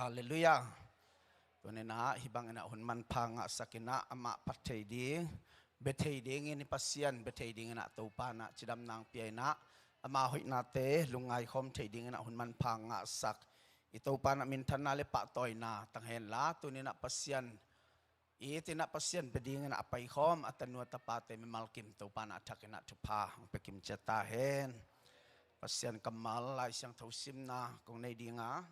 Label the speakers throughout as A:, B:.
A: Haleluya. Tunina hibang ina hunman panga sakina ama pataydi betaydi ngini pasyan betaydi ngina tupana cidam nang piana ama hoy nate lungay hom taydi ngina hunman panga sak ito pana mintan na lepa toy na tanghen la tunina pasyan itina pasyan beding ngina apay hom at tanwa tapate mimalkim tupana atakina tupa ang pekim jatahen pasyan kamal lai siyang tausim na kung naidi nga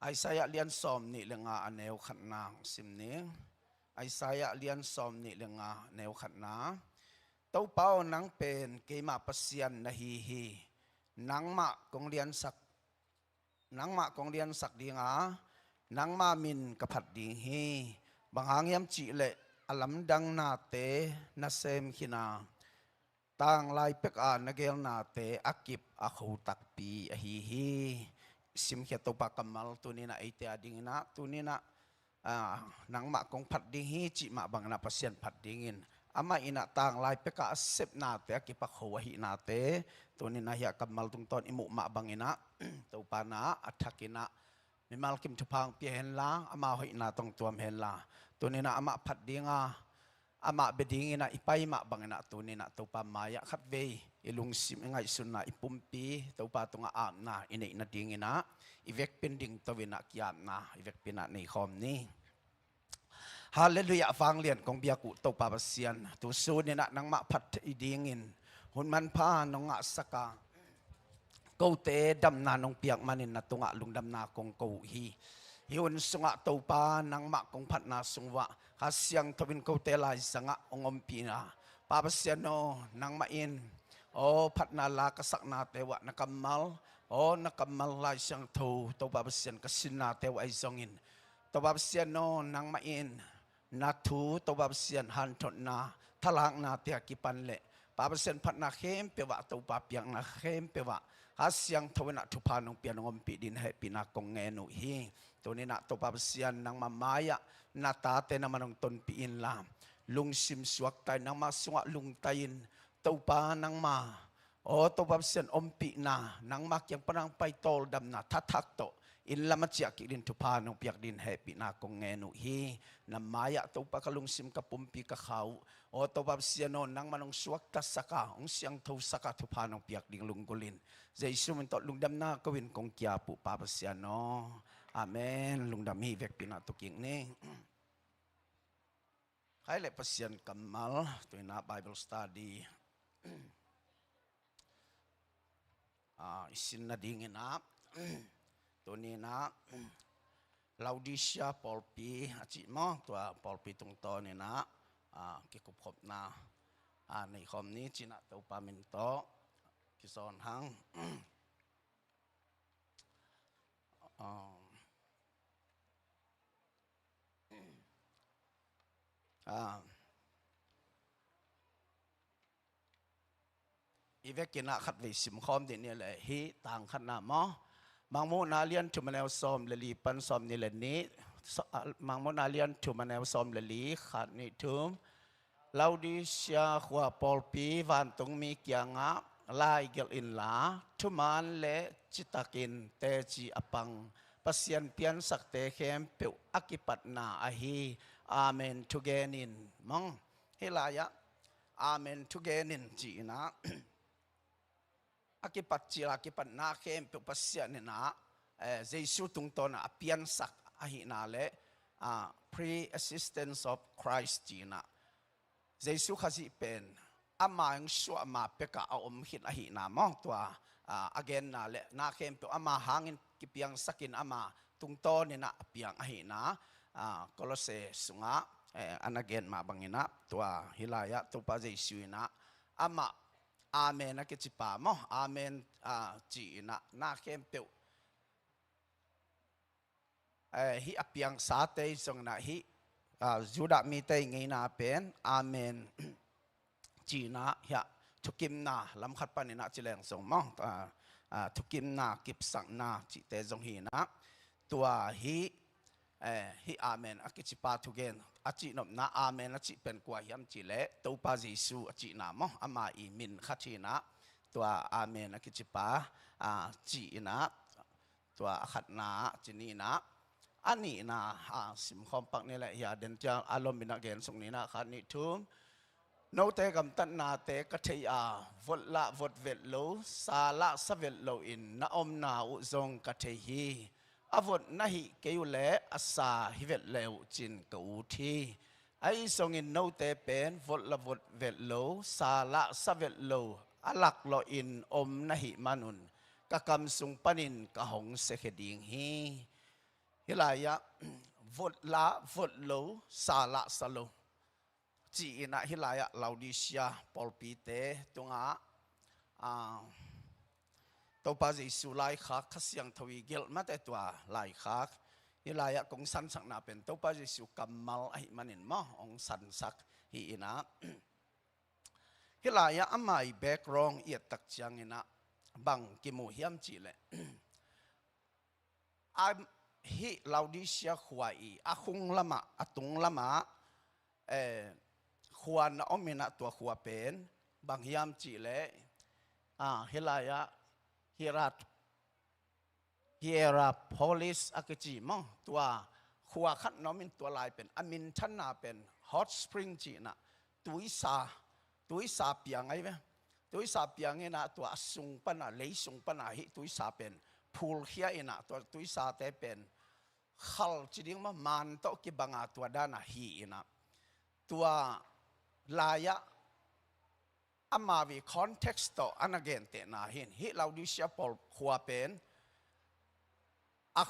A: ay saya lian som ni lenga aneu khatna simni ay saya lian som ni lenga neu khatna tau pao nang pen keima pasyan na hi nang ma kong lian sak dinga nang ma min kapat ding hi banghang chi le alam dang na te na sem hina tang lai pek a nagel na te akip akhu tak pi a hi sim kia topa kamal tunina ite adingina tunina nang ma kong phat ding hi chi ma bang na pasyan phat dingin ama ina tang lai peka asep na te akipak hawahi na te tunina hiya kamal tung ton imu ma bangina topa na athakina mimal kim thupang pi hen la ama hoi na tong tuam hen la tunina ama phat dinga ama bedingina ipay ma bangina tunina topa maya khatve ilung sim ngai sunna ipumpi topa tunga am na ine na dingina ivek pending tawina kiam na ivek pina nei khom ni haleluya fanglian kong biaku topa pasian tu sunina nang ma phat idingin hunman pa nonga saka kote dam na nong piak manin na tunga lungdam na kong ko hi hiun sunga topa nang ma kong phat na sungwa hasyang tawin kote lai sanga ongom pina papasiano nang main o phat na la kasak na tewa nakamal o nakamal lai siyang to papasian kasin na tewa ay zongin to papasiano nang main na tu to papasian hantot na talang na te akipan le papasian phat na khem pewa to papiang na khem pewa hasyang tawin na tupanong pianong pi din he pinakong ngenu hi tunina to papasian nang mamaya natate naman ng ton piin la lungsim suwak tayo nang masunga lungtayin taupa nang ma o to papasian ompi na nang makyang panang paitol dam na tatakto in lamat siya kilin tupanong piyak din happy na kong ngenu hi na maya taupa kalungsim kapumpi kakaw o to papasian no nang manong suwak tasaka ong siyang tau saka tupanong piyak din lunggulin Jesu minto lungdam na kawin kong kiapu papasian no amen lungdam hi vek pinatuking ni Hai le pasien kamal tuina Bible study isin na dingin na tunina Laodicea Polpi aci mo tua Polpi tung to ni na kikup hop na nei khom ni cina tau paminto kison hang Ivek kina khat ve sim khom din ni le hi tang khat na mo mang mo na lian tu manel som le li pan som ni le ni mang mo na lian tu manel som le li khat ni tum Laodicea khwa Polpi van tung mi kyanga lai gel in la tu man le chitakin te chi apang pasien pian sak te khem pe akipat na ahi amen tugenin mong hilaya amen tugenin chi na akipat chila akipat na khem pe pasien na Jesu tung to na pian sak ahi na le pre-assistance of Christ chi na Jesu khasi pen ama ang swa ama peka om hit ahi na mo tua again na le na khem pe ama hangin kipiang sakin ama tung to ni na piang ahi na kolose sunga anagen ma bangina tua hilaya tu pa Jesu na ama amen na kichipa mo amen chi na khem pe hi apiang sate song na hi Juda mi te ngai na pen amen chi na ya thukim na lam khat pa ni na chileng song mo thukim na kip sang na chi te jong hi na tua hi amen akichipa thugen achi nom na amen achi pen kwa yam chi le to pa Jesu achi na mo ama I min khathi na tua amen akichipa chi na ตัวขัดนาจีนีนะอันนี้นะสิมคอมปักนี่แหละอย่าเดินจะอารมณ์บินาเกนส่งนี้นะขัดนี่ทุ่มโนเตกำตันนาเตกเทียวดละวดเวลโลซาละสเวลโลอินนาอมนาอุซงกเทียอวดนาฮิเกยุเลอาสาฮิเวลเลวจินกูทีไอทรงอินโนเตเป็นวดละวดเวลโลซาละสเวลโลอลักโลอินอมนาฮิมานุนกะกำสุงปนินกะหงเสกดิงฮีฮิลายะวดละวดโลซาละสโลจีน่ะฮิลายะลาวดิเซียปอลปีเตตงตัวปัจจัยสุไลคักขเสียงทวีเกลมาแต่ตัวไลคักฮิลายะกงสันสักนาเป็นตัวปัจจัยสุกัมมัลไอมันินมาองสันสักฮีนะฮิลายะอามัยแบกรองเอียดตักจังอินะบังกิมูฮิมจีเลอาฮิลาวดิเซียขวายอาคุงละมาอาตุงละมาควรอมินะตัวขวเป็นบางยามจีเลฮิลายะฮิราโพลิสอากิจิมองตัวขวขัดน้อมินตัวลายเป็นอามินชันนาเป็นฮอตสปริงจีนะตุยซาเปียงไงไหมตุยซาเปียงนี่นะตัวสุงปนะเลยสุงปนะฮิตุยซาเป็นพูลเฮียอินะตัวตุยซาเตเป็นขัลจีดิ้งมันโตกิบังอาตัวด้านฮีอินะตัวลายะอามาวิคอนเท็กซ์โตอันเกนเตนาหินฮิเราดิเชียปอลขวเป็น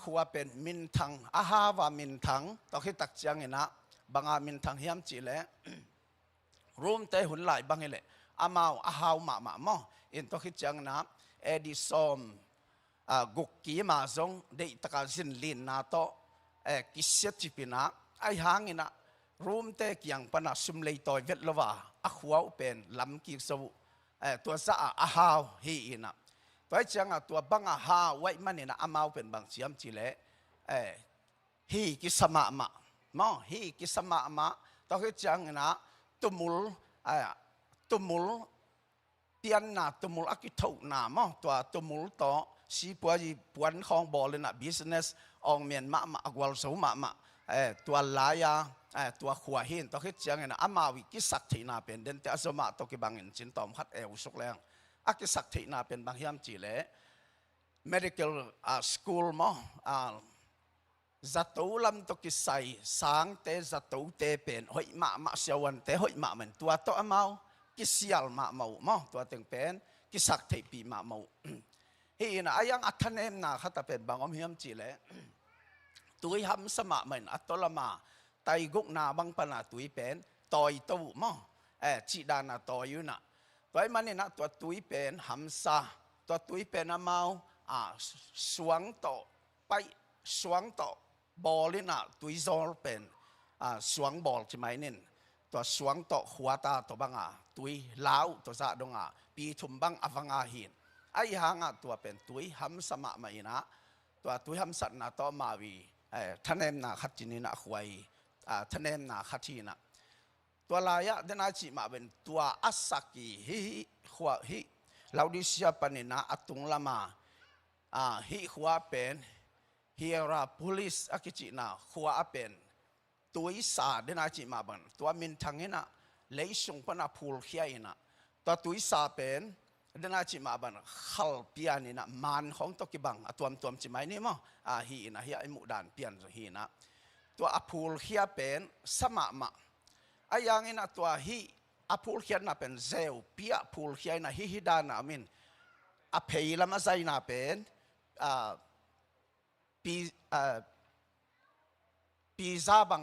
A: ขวเป็นมินทังฮาวามินทังตอคิตักจังเงินะบางอามินทังเฮียมจีเลรูมเตหุนไหลบางเฮเลอามาวฮาวมาหมออินตอคิจังนะเอดิซอมกุกกี้มาซงเดตตะการสินลินนาโตกิเสียจิปินะไอหางเงินะรูมเตกยังปนัสุมเลยต่อยเวทละว่าขวาเป็นลำกิสูตัวซาฮาวฮีนะตัวจังตัวบังฮาวไว้มันเนี่ยนะอามาวเป็นบางเสียมจีเลฮีกิสมามาหมอฮีกิสมามาตัวจังนะตุมุลเตียนนะตุมุลอากิทุนาหมอตัวตุมุลต่อสีปัวจีปวนของบอลเลยนะ business องเมียนมาอกวลสูมาตัวลายตัวขวาหินตัวคิดจังนะอามาวิกิสักทีนาเป็นเดนเตอสมาตัวกิบังอินจินตอมฮัดสุกแรงอากิสักทีนาเป็นบางยามจีเล medical school มั้งจัตุลำตัวกิใส่สังเตจัตุเตเป็นหอยมาเสียวันเตหอยมาเหมือนตัวโตอามากิเสียลมาเมามั้งตัวเต็งเป็นกิสักทีปีมาเมาฮีนะอายังอัฐเนมนาขัดเป็นบางอมยามจีเลตุยหำสมาเหมือนอัตลมาไตกุกนาบังปนาตุยเป็นต่อยตู้มั้งจีดานาต่อยอยู่นะตัวมันนี่นะตัวตุยเป็นหำซาตัวตุยเป็นอามาสวงโตไปสวงโตบอลนี่นะตุยโซลเป็นสวงบอลใช่ไหมนี่ตัวสวงโตหัวตาตัวบังตุยลาวตัวซาดงปีทุมบังอฟังหินไอหางตัวเป็นตุยหำสมาเหมือนนะตัวตุยหำสัตนาต่อมาวีท่านเอ็มนาขัดจินีนาขวายท่านเอ็มนาขัดจีนะตัวลายะเดนาจิมาเป็นตัวอัสสักีฮิขวาฮิเราดิเซียปันนะอัตุงละมาฮิขวาเป็นฮิราพูลิสอากิจินะขวาเป็นตัวอิสาเดนาจิมาเป็นตัวมินทังเนะเลยส่งปนาพูลเขียนะตัวอิสาเป็นเดนาจิมาบันขัลเปียนี่นะมันของตกิบังตัวจิมานี่มั้งฮีนะฮีไอมุดานเปียนฮีนะตัวอพูลเขียเป็นสมามาไอยังนี่นะตัวฮีอพูลเขียนะเป็นเซลเปียพูลเขียนะฮีดานะมินอเพยละมาใจนะเป็นปีซาบัง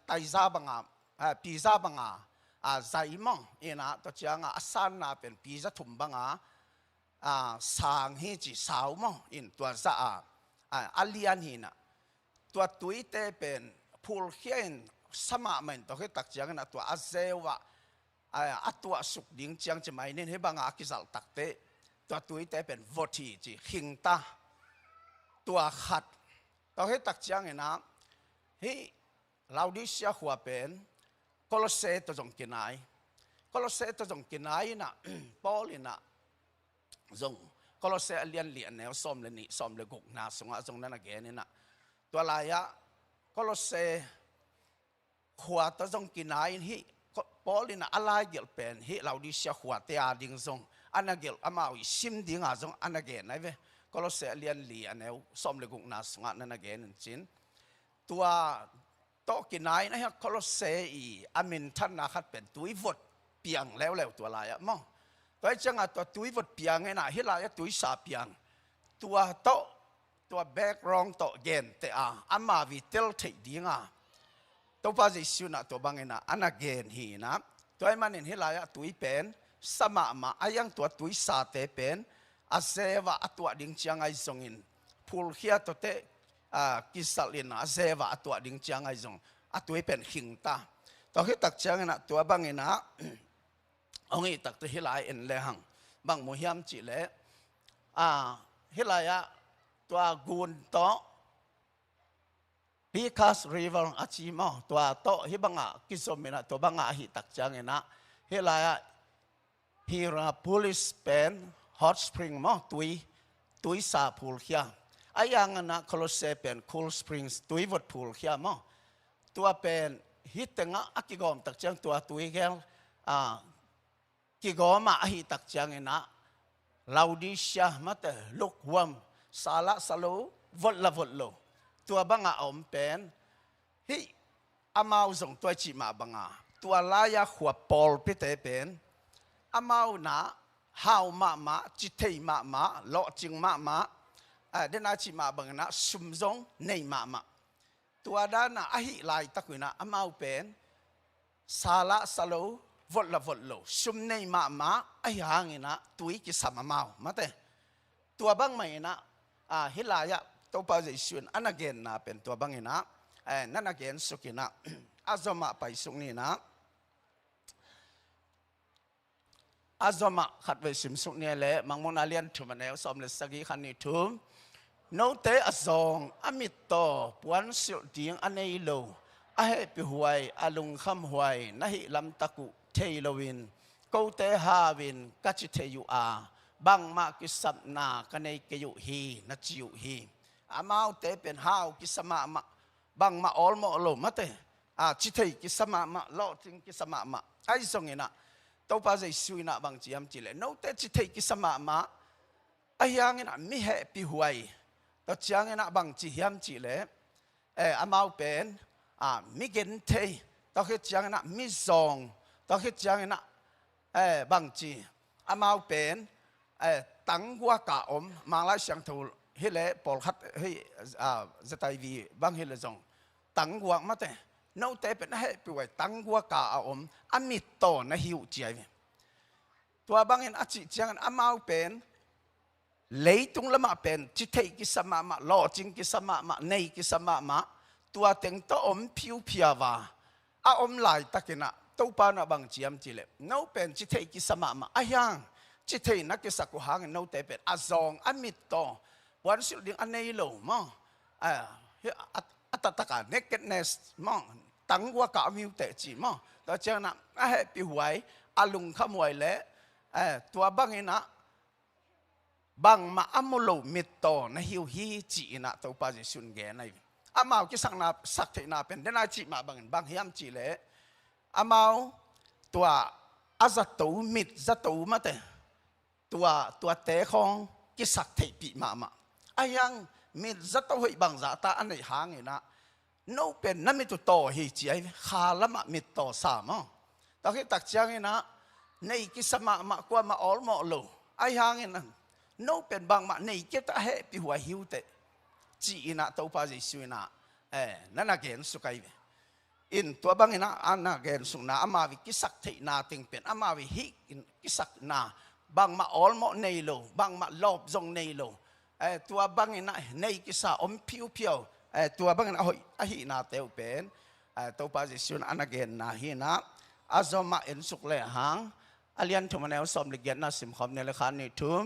A: ไตซาบังปีซาบังใจมั่งเอ็นะตัวจังอาสานนาเป็นปีจะทุ่มบังสางฮีจีสาวมั่งอินตัวจะอาเลียนหินะตัวตุยเตเป็นพูลเขียนสมาเหมือนตัวที่ตักจังนะตัวอาเซวะตัวสุกดิ้งจังจะไม่เน้นให้บังกิจัลตักเตตัวตุยเตเป็นวอทีจีหิงตาตัวขัดตัวที่ตักจังนะฮีเราดิเสียหัวเป็นโคลเซตัวจงกินไอโคลเซตัวจงกินไอนะปอลินะจง ก็เราเสียเลียนเหรียญแนวซ้อมเลยนี่ซ้อมเลยกุกนาสงะตรงนั้นนะแกนี่นะตัวลายะก็เราเสียขวดตัวจงกินไอ้ฮิปอลินะอะไรเกี่ยวเป็นฮิเราดิเสียขวดเตียดิ่งจงอันนั้นเกี่ยวอามาวิซิมดิ่งอ่ะจงอันนั้นเกี่ยวไหนเว้ก็เราเสียเลียนเหรียญแนวซ้อมเลยกุกนาสงะนั่นนะแกนั่นจินตัวโตกินไอ้นะฮะก็เราเสียอามินท่านนะครับเป็นตุยฟดเปียงแล้วตัวลายะมั้งตัวจังอ่ะตัวตุยฟดเปียงไงนะฮิลายะตุยสาเปียงตัวโตตัวแบกรองโตเกนแต่อามาวิเตลเทดิ่งอ่ะตัวภาษาสุนัขตัวบางเงินอันนั้นเกนหีนะตัวมันเห็นฮิลายะตุยเป็นสมามาอายังตัวตุยสาเตเป็นอาเซวะตัวดิ่งเชียงไอซงอินพูลเขียตัวเตกิสัลินอาเซวะตัวดิ่งเชียงไอซงตัวเป็นหิงตาตัวที่ตักเชียงนะตัวบางเงินองค์ตักตัวฮิลายเอ็นเลหังบางมุฮิมจิเลฮิลายะตัวกุนโตพิคัสริเวอร์อาชิมอตัวโตฮิบังอาคิสมินะตัวบังอาฮิตักจังเงินะฮิลายะฮิราพูลิสเป็นฮอตสปริงมอตุยซาพูลเขียอายังนะโคลเซเป็นคูลสปริงตุยวดพูลเขียมอตัวเป็นฮิตงะอากิกอมตักจังตัวตุยแกลกิกอมาอาฮิตักจังเงินะลาวดิชามาเตลุกวมสาละสโลวดละวดโลตัวบังอาอมเป็นฮิอามาส่งตัวจิมาบังอาตัวลายาขัวปอลพิเตเป็นอามาหนาฮาวมาจิตเทมาโลจิงมาเดน่าจิมาบังนะสุมซงเนยมาตัวด้านน่ะอหิลายตะกุนะอามาเป็นสาละสโลวดละวดโลสุมเนยมาไอหางนะตุยกิสามมามาเตตัวบังไม่นะฮิลายะตัวภาษาสุนอันนั้นเกณฑ์นะเป็นตัวบังเงินะนั่นเกณฑ์สุกินะอาจมาไปสุนีนะอาจมาขัดไว้สิมสุนีเลยมังมนาเลียนทุมันเอลสอมเลสกีขันนิทุมโนเตอาจงอามิตโตปวนสุดิงอันนี้โลอาเฮปิหวยอาลุงคำหวยนะฮิลำตะกุเทโลวินกูเตฮาวินกัจจิเทยุอาบังมากิสับนากันในกยุฮีนัจยุฮีอามาเตเป็นฮาวกิสมาบังมาออลโมโลมาเตจิตเทกิสมาโลจิงกิสมาไอ้ส่งเงินะตัวภาษาสุนัขบางจีมจิเลโนเตจิตเทกิสมาไอ้ยังเงินะมิเหปิหวยตัวจีเงินะบางจีมจิเลอามาเป็นมิเกนเทตัวที่จีเงินะมิซองตัวที่จีเงินะบางจีอามาเป็นตั้งวัวกะอมมาลายเสียงทูฮิเลปอลคัดฮิจะตายวีบางฮิเลจงตั้งวัวมาเตโนเตเป็นให้ป่วยตั้งวัวกะอมอามิตโตนะฮิวเจียตัวบางเห็นอาจิจังอามาเป็นเลยตุงละมาเป็นจิตเทกิสมาโลจิงกิสมาเนยกิสมาตัวเต็งโตอมพิวพิาวาอมลายตะกินะตัวปานะบางจีมจิเลโนเป็นจิตเทกิสมาอายังจิตเทนักกิสักหางโนเตเป็นอาซองอามิตโตวันสุดเดียงอันนี้โลมั้งอัตตะการเนกเกตเนสมั้งตั้งวัวกะมิวเตจีมั้งแต่เจ้าน่ะให้ปิหวยอาลุงขโมยเละตัวบังเงินะบังมาอัมโลมิตโตนะฮิวฮีจีนะตัวปาจิสุนเกนไออามากิสักนาสักเทนาเป็นเดน่าจีมาบังบังเฮียมจีเละอามาตัวอาจัตตูมิดจัตตูมาเตตัวเตะของกิสักเทปีมาอายังมีจัตหุยบางจัตอันไหนหางนะโนเป็นนั่นมีตัวโตหิจีไอขาละมามีโตสามอ่ะตอนที่ตักเชียงนะในกิสมากว่ามาออลมาโลอายังนั่นโนเป็นบางมาในกิตาเฮปิหัวหิวเตจีนะตัวภาษาสุนะนั่นน่ะเกณฑ์สุกัยอินตัวบางนะอันน่ะเกณฑ์สุนะอามาวิกิสักเทนาติงเป็นอามาวิฮิกิสักนาบางมาออลมาในโลบางมาลอบจงในโลตัวบางนะในกิสาอมพิวพิวตัวบางนะอหินาเตวเป็นตัวภาษาสุนะอันน่ะเกณฑ์นาหินะอาจจะมาเอ็นสุกเลหังอาเลียนทุมันเอลสอมลิเกียนนาสิมคอมเนลขานิทุม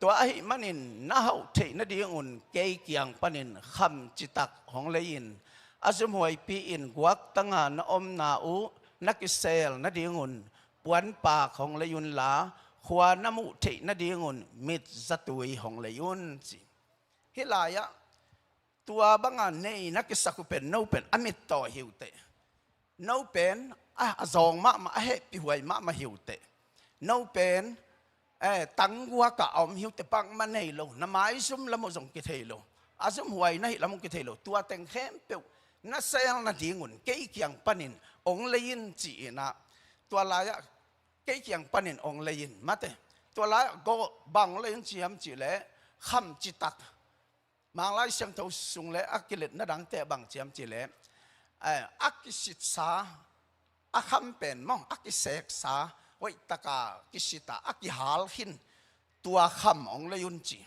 A: ตัวอหิมันินน่าเฮาเทนดีงุนเกยเกียงปนินคำจิตักของเลยินอาจจะมวยปีอินกวักตั้งงานอมนาอูนักเซลนดีงุนปวนปากของเลยุนลา ขวาน้ำมุเทนดีงุนมิดจัตุยหงเลยยุนจีฮิลายะตัวบางอันนี่นักสักเป็นโนเป็นอมิตต่อหิวเตโนเป็นจองมาเฮปิหวยมาหิวเตโนเป็นตั้งวัวกะอมหิวเตปังมันให้โลน้ำไม้ซุ่มละมุจงกิเทโลอาซุ่มหวยนี่ละมุกิเทโลตัวเต็งเข้มเปียวนักเสียงนัดดีงุนเกี่ยงปนินองเลยยินจีนะตัวลายะเกี่ยงปนินองเลยยินมาเตตัวลายก็บังเลยยินจีมจีเล่คำจิตักมังไลเสียงเท่าสุงเล่อักกิเลตนัดังเตะบังจีมจีเล่อักกิสิตสาอักคำเป็นมั่งอักกิเสกสาไว้ตะกากิสิตาอักกิฮาลหินตัวคำองเลยยุนจี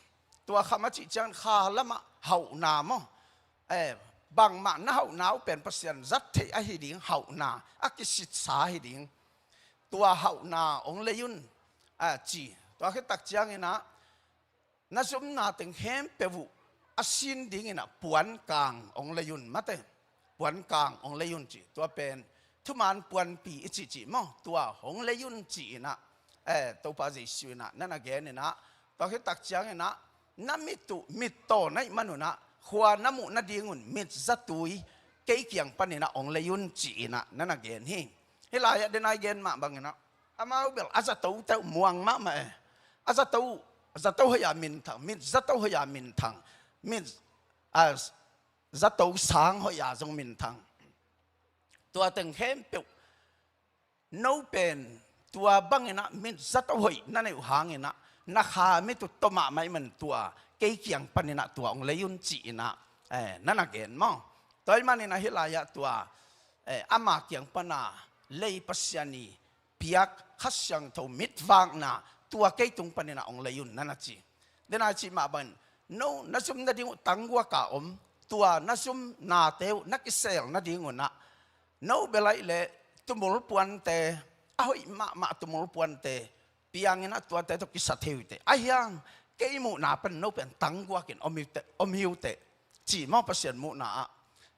A: ตัวคำจิจังข้าละมะเฮานามั่งบางมาหน้าหนาวเป็นเปอร์เซ็นต์จัดเทอหิดิงเฮานาอักกิสิตสาหิดิงตัวเฮานาองเลยยุนจีตัวคือตักจังนะนั่นสมนาถึงเข้มเปวุอาศินดิ่งนะปวนกลางองเลยยุนมาเตปวนกลางองเลยยุนจีตัวเป็นทุมันปวนปีอิจิมั่งตัวองเลยยุนจีนะตัวปาจิสุนะนั่นนะแกนี่นะตัวคือตักจังนะนั่นมิตโตในมนุษย์นะขวาน้ำมุนดีงุนมิดจัตุยเกี่ยงปันนี่นะองเลยยุนจีนะนั่นนะเกณฑ์ฮิเฮลายะเดนายเกณฑ์มาบังนะอามาเบลอาจจะตัวเต้าม่วงมาอาจจะตัวหยามินทังมิดจัตุหยามินทังมิดจัตุสางหยาจงมินทังตัวตึงเข้มเปียวโนเป็นตัวบังนะมิดจัตุหยนั่นเองหางนะนักหาไม่ตุตมาไม่เหมือนตัวเกี่ยงปันนี่นะตัวองเลยยุนจีนะนั่นนักเห็นมั้งตัวมันนี่นะฮิลายะตัวอามาเกี่ยงปันนะเลยปัสยานีเปียกขัดยังเท่ามิดวางนะตัวเกี่ยงปันนี่นะองเลยยุนนั่นนะจีเดี๋ยวนะจีมาบันโน้นัสุมนาดิ่งตั้งวัวกะอมตัวนัสุมนาเตวนักเสกนาดิ่งนะโน้เบลัยเล่ตุมุลปวนเตอ้อยมาตุมุลปวนเตปียงนะตัวเตตุกิสัตเทวเตไอ้ยังเกี่ยมุนาเป็นโนเป็นตั้งกว่ากินอมหิวเตจีมาเปอร์เซ็นต์มุนา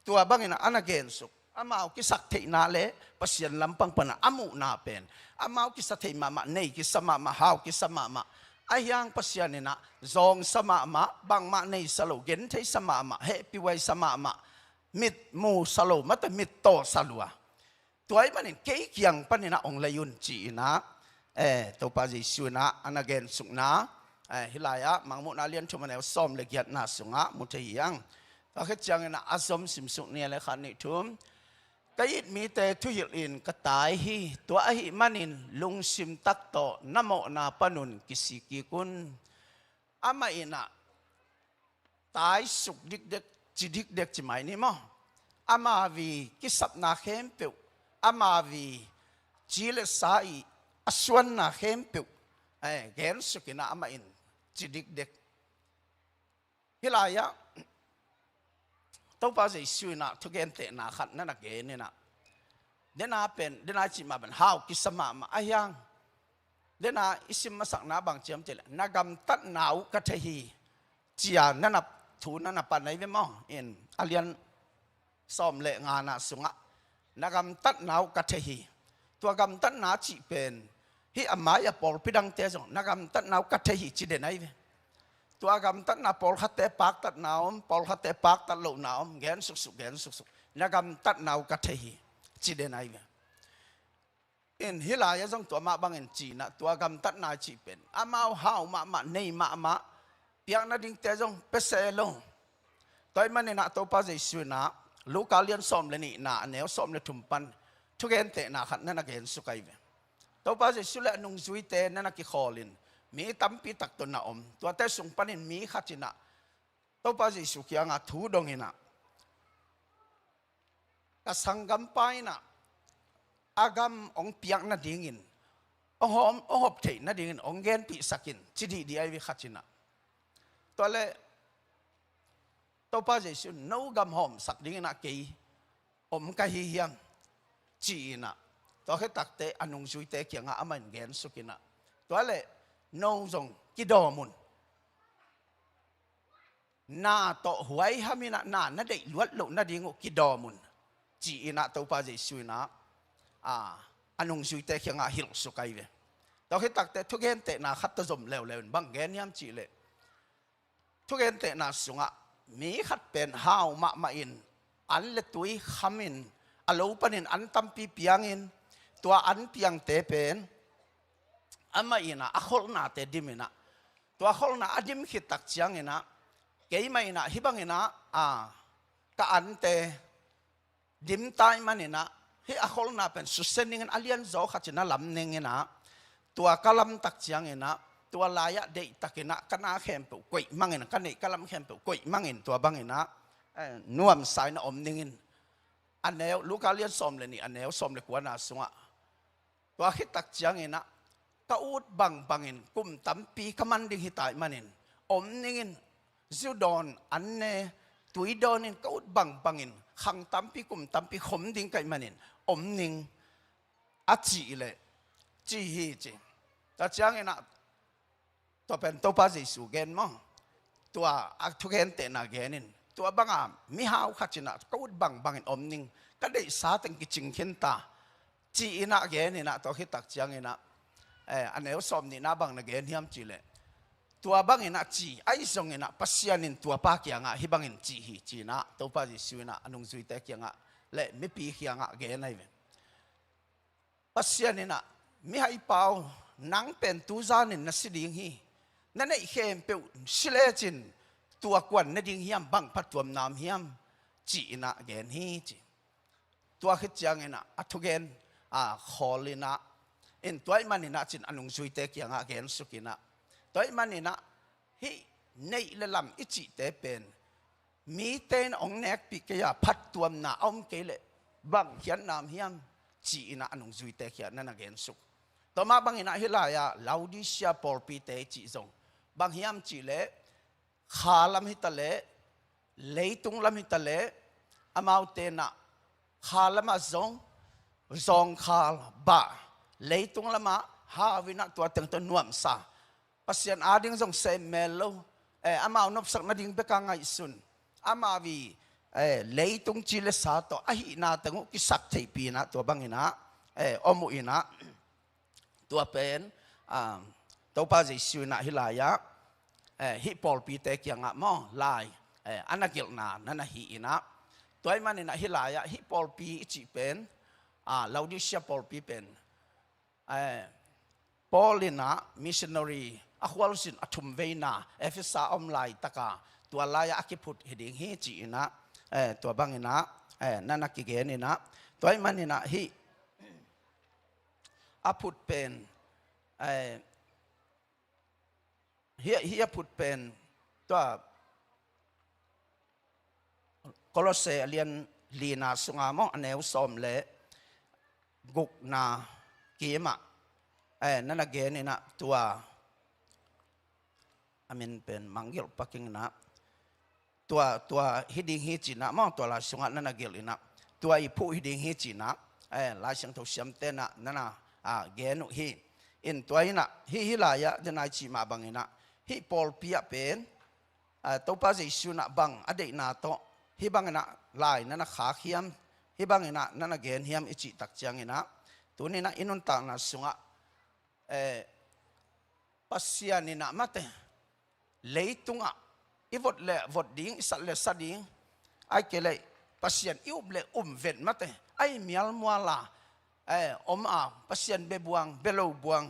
A: ตัวบางนะอันนั้นเกณฑ์สุกอามาเอากิสัตเทนาเล่เปอร์เซ็นต์ลำปังปนะอามุนาเป็นอามาเอากิสัตเทมาเนยกิสมาฮาวกิสมาไอ้ยังเปอร์เซ็นต์นี่นะจงสมาบางมาเนยสโลเกนเทสมาเฮปิไวสมามิดมูสโลมาแต่มิดโตสลัวตัวไอ้มันนี่เกี่ยงปันนี่นะองเลยยุนจีนะตัวปาจิสุนะอันนั้นเกณฑ์สุกนะฮิลายะมังมุนาเลียนชุมันเอาซ้อมเล็กยัดนาสุงะมุทยังตอนที่จังนะอาสมสิมสุกเนี่ยเลยขันนิทุมก็ยิดมีแต่ทุยลินก็ตายฮีตัวอหิมันินลุงสิมตักโตนโมนาปนุนกิสิกิกุนอามาอินะตายสุกดิกเด็กจิดิกเด็กจิไหมนี่มั้งอามาวีกิสับนาเข้มเปียวอามาวีจิเลสายอสวนนาเข้มเปียวเกณฑ์สุกินะอามาอินจิดิกเด็กฮิลายะตัวภาษาสุนะทุกเกณฑ์เตนะขัดนั่นนักเกณฑ์นี่นะเดน่าเป็นเดน่าจิมาเป็นฮาวกิสมามาอายังเดน่าอิสิมาสักนาบางเจียมเจริญนักำตัดหนาวกัทฮีจียนั่นนับถูนั่นนับปันไหนไม่มองเอ็นอาเลียนซ้อมเละงานนะสุงะนักำตัดหนาวกัทฮีตัวกำตัดหนาจีเป็นฮีอามายาปอลพิดังเตจงนักำตัดหนาวกัทฮีจีเดนัยตัวกำตัดหนาปอลขัดเตปากตัดหนาวปอลขัดเตปากตัดโลหนาวแกนสุกแกนสุกนักำตัดหนาวกัทฮีจีเดนัยอินฮิลายะจงตัวมาบังอินจีนะตัวกำตัดหนาจีเป็นอามาฮาวมาเนยมาเปียงนาดิ่งเตจงเปเซลงตัวมันนี่นะตัวภาษาสุนะลูกาเลียนซ้อมเลยนี่นะเนวซ้อมเลยทุ่มปันทุกเห็นเตนะขัดนั่นนักเห็นสุกัยเวตัวภาษาสุเลนุ่งซุยเตนั่นนักกิขอลินมีตั้มปีตักตัวน่ะตัวเตสุงปันินมีขัดจินะตัวภาษาสุกี้งาทูดงหินะกสังกัมไปนะอากามองเปียกนาดิ่งินองหอมองหอบเทนาดิ่งินองเกนปีสักินจิดีดีไอวิขัดจินะตัวเลตัวภาษาสุนูกำหอมสักดิ่งินะกีกะฮิยังจีนะตัวเขาตักเตอนุงซุยเตเกียงอามันเกนสุกินะตัวเลน้องจงกิดอมุนนาโตหวยฮามินะนานั่นได้ลวดลุนั่นดิ่งกิดอมุนจีนะตัวภาษาสุนะอนุงซุยเตเกียงอาฮิลสุกัยเว ตัวคิดตักเตทุกเห็นเตน่าขัดตะจมเลวเลวบังเกนยามจีเลทุกเห็นเตน่าสุงะมีขัดเป็นหาวมาอินอันเลตุยขมินอโลปันินอันตัมปีเปียงอินตัวอันเปียงเตเป็นอันมาอินะอโคลนาเตดิมินะตัวโคลนาอดิมคิดตักเจียงอินะเกยมาอินะฮิบังอินะกะอันเตดิมตายมันอินะฮิอโคลนาเป็นสุเซนิงอันเลียนโจขัดจินะลำเนงอินะตัวกะลำตักเจียงอินะตัวลายะเดตักอินะกันอาเข้มปุกุยมังอินะกันเนกะลำเข้มปุกุยมังอินตัวบังอินะนวมสายนะอมนิงินอันเนวลูกาเลียนสมเลยนี่อันเนวสมเลยกว่านาสุงะตัวคิดตักเจียงอินะกะอูดบังอินกุมตัมปีกมันดิหิตายมันินอมนิงินจูดอนอันเนตุยดอนินกะอูดบังอินขังตัมปีกุมตัมปีขมดิงไกมันินอมนิงอัจจีเลยจีฮีจีแต่เจียงอินะตัวเป็นตัวปัจจิสุเกนมั้งตัวอักทุกเห็นเตน่าเกนินตัวบางอ่ะมีหาวขัดจินะก็อุดบังอินอมนิงก็ได้สาตึงกิจิงเข็นตาจีน่าเกนินะตัวคิดตักเจียงอินะอันนี้สมนี่น่าบังนักเกนเฮียมจีเลยตัวบางอินะจีไอ้ส่งอินะปัสยานินตัวปากยังอ่ะฮิบังอินจีฮีจีนะตัวปัจจิสุนะอนุสุยเตกยังอ่ะเละไม่ปีกยังอ่ะเกนไอ้เว้ปัสยานินะมีให้เป่านังเป็นตูจานินนัสิดิงฮีนั่นไอ้เข้มเปลสิเลจินตัวกวนนั่นดิ่งเฮียมบังพัดตัวน้ำเฮียมจีน่ะเกนฮีจีตัวคิดจังเงินะอัทุเกนขอลินะอินตัวมันนี่นะจินอนุสุยเตกยังเกนสุกินะตัวมันนี่นะฮีในเลลำอิจิเตเป็นมีเตนองเนกปิกยาพัดตัวน้ำอมเกลบังเขียนน้ำเฮียมจีน่ะอนุสุยเตกยังนั่นเกนสุกต่อมาบางอินะฮิลายาลาวดิเซียปอลปีเตจิจงบางเฮียมจีเลขาลำฮิตเลเลยตุงลำฮิตเลอามาวเตนะขาลำมาซองขาลบะเลยตุงลำมาฮาวินะตัวเต็งตัวนวมซาปัสยานอาดิงซงเซมเมลโลอามานบสักนาดิงเบกังไงสุนอามาวีเลยตุงจีเลสาโตอหินาตังกิสักเทปีนะตัวบางอินะอมุอินะตัวเป็นตัวป้าจะสุนัขฮิลายะฮิปอลปีเตกยังอ่ะมอลายอันนักเกลนานั่นฮิอินะตัวมันนี่นะฮิลายะฮิปอลปีจิเป็นลาวดิเซียปอลปีเป็นปอลินะมิชชันนารีอควาลุสินอทุมเวนะเอฟซาอมไลตะกาตัวลายะคิพุทฮิดิงฮิจินะตัวบางอินะนั่นนักเกนี่นะตัวมันนี่นะฮิอพุทเป็นเฮียพุทเป็นตัวโคลอสเซเลียนลีนาสุงามองอันเอวสอมเละกุกนาเกียมะนั่นเกนี่นะตัวอามินเป็นมังเกลปักกิ่งนะตัวฮิดิงฮิจินะมองตัวลาสุงะนั่นเกลินะตัวอีผู้ฮิดิงฮิจินะลาสังทุเสียมเตนะนั่นนะเกนุฮีอินตัวนี้นะฮิลายะเดนายจีมาบังอินะฮิปอลพิยเป็นตัวป้าจะสุนับังอดีตนาโตฮิบังอินะลายนั่นนะขาเขียมฮิบังอินะนั่นนะเกนเฮียมอิจิตักจังอินะตัวนี้นะอินุนตานะสุงะปัสยานินะมาเตเลยตุงะอีวดเล่วดดิ้งสัตเล่สัตดิ้งไอ้เกลเลยปัสยานอิวเล่เวนมาเตไอ้เมียลมัวลาปัสยันเบบวงเบลบวง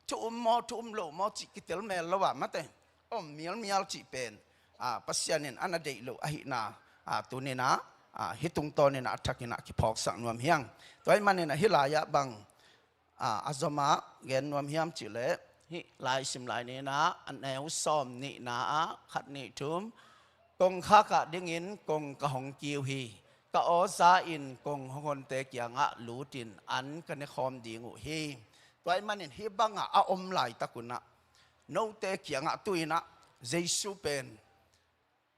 A: ทุมโลมอจิกิเตลเมลว่ามาเตมีลจิเป็นปัสยันอันนั้นเดโลอหินาตัวนี้นะฮิตุงตอนนี้นะอัฐกินะคิพอกสังนวมเฮียงตัวมันนี่นะฮิลายะบังอาซมาเกนนวมเฮียมจิเลฮิลายสิมลายนี่นะอันแนวซ้อมนี่นะขัดนี่ทุมกงข้ากะดิ้งินกงกะหงกิวฮีก็อซาอินกงคนเตกยังอะลูตินอันกันในคอมดีงูฮีตัวมันนี่ฮีบังอะอมไหลตะกุนะโนเตกยังอะตุยนะเจสุเป็น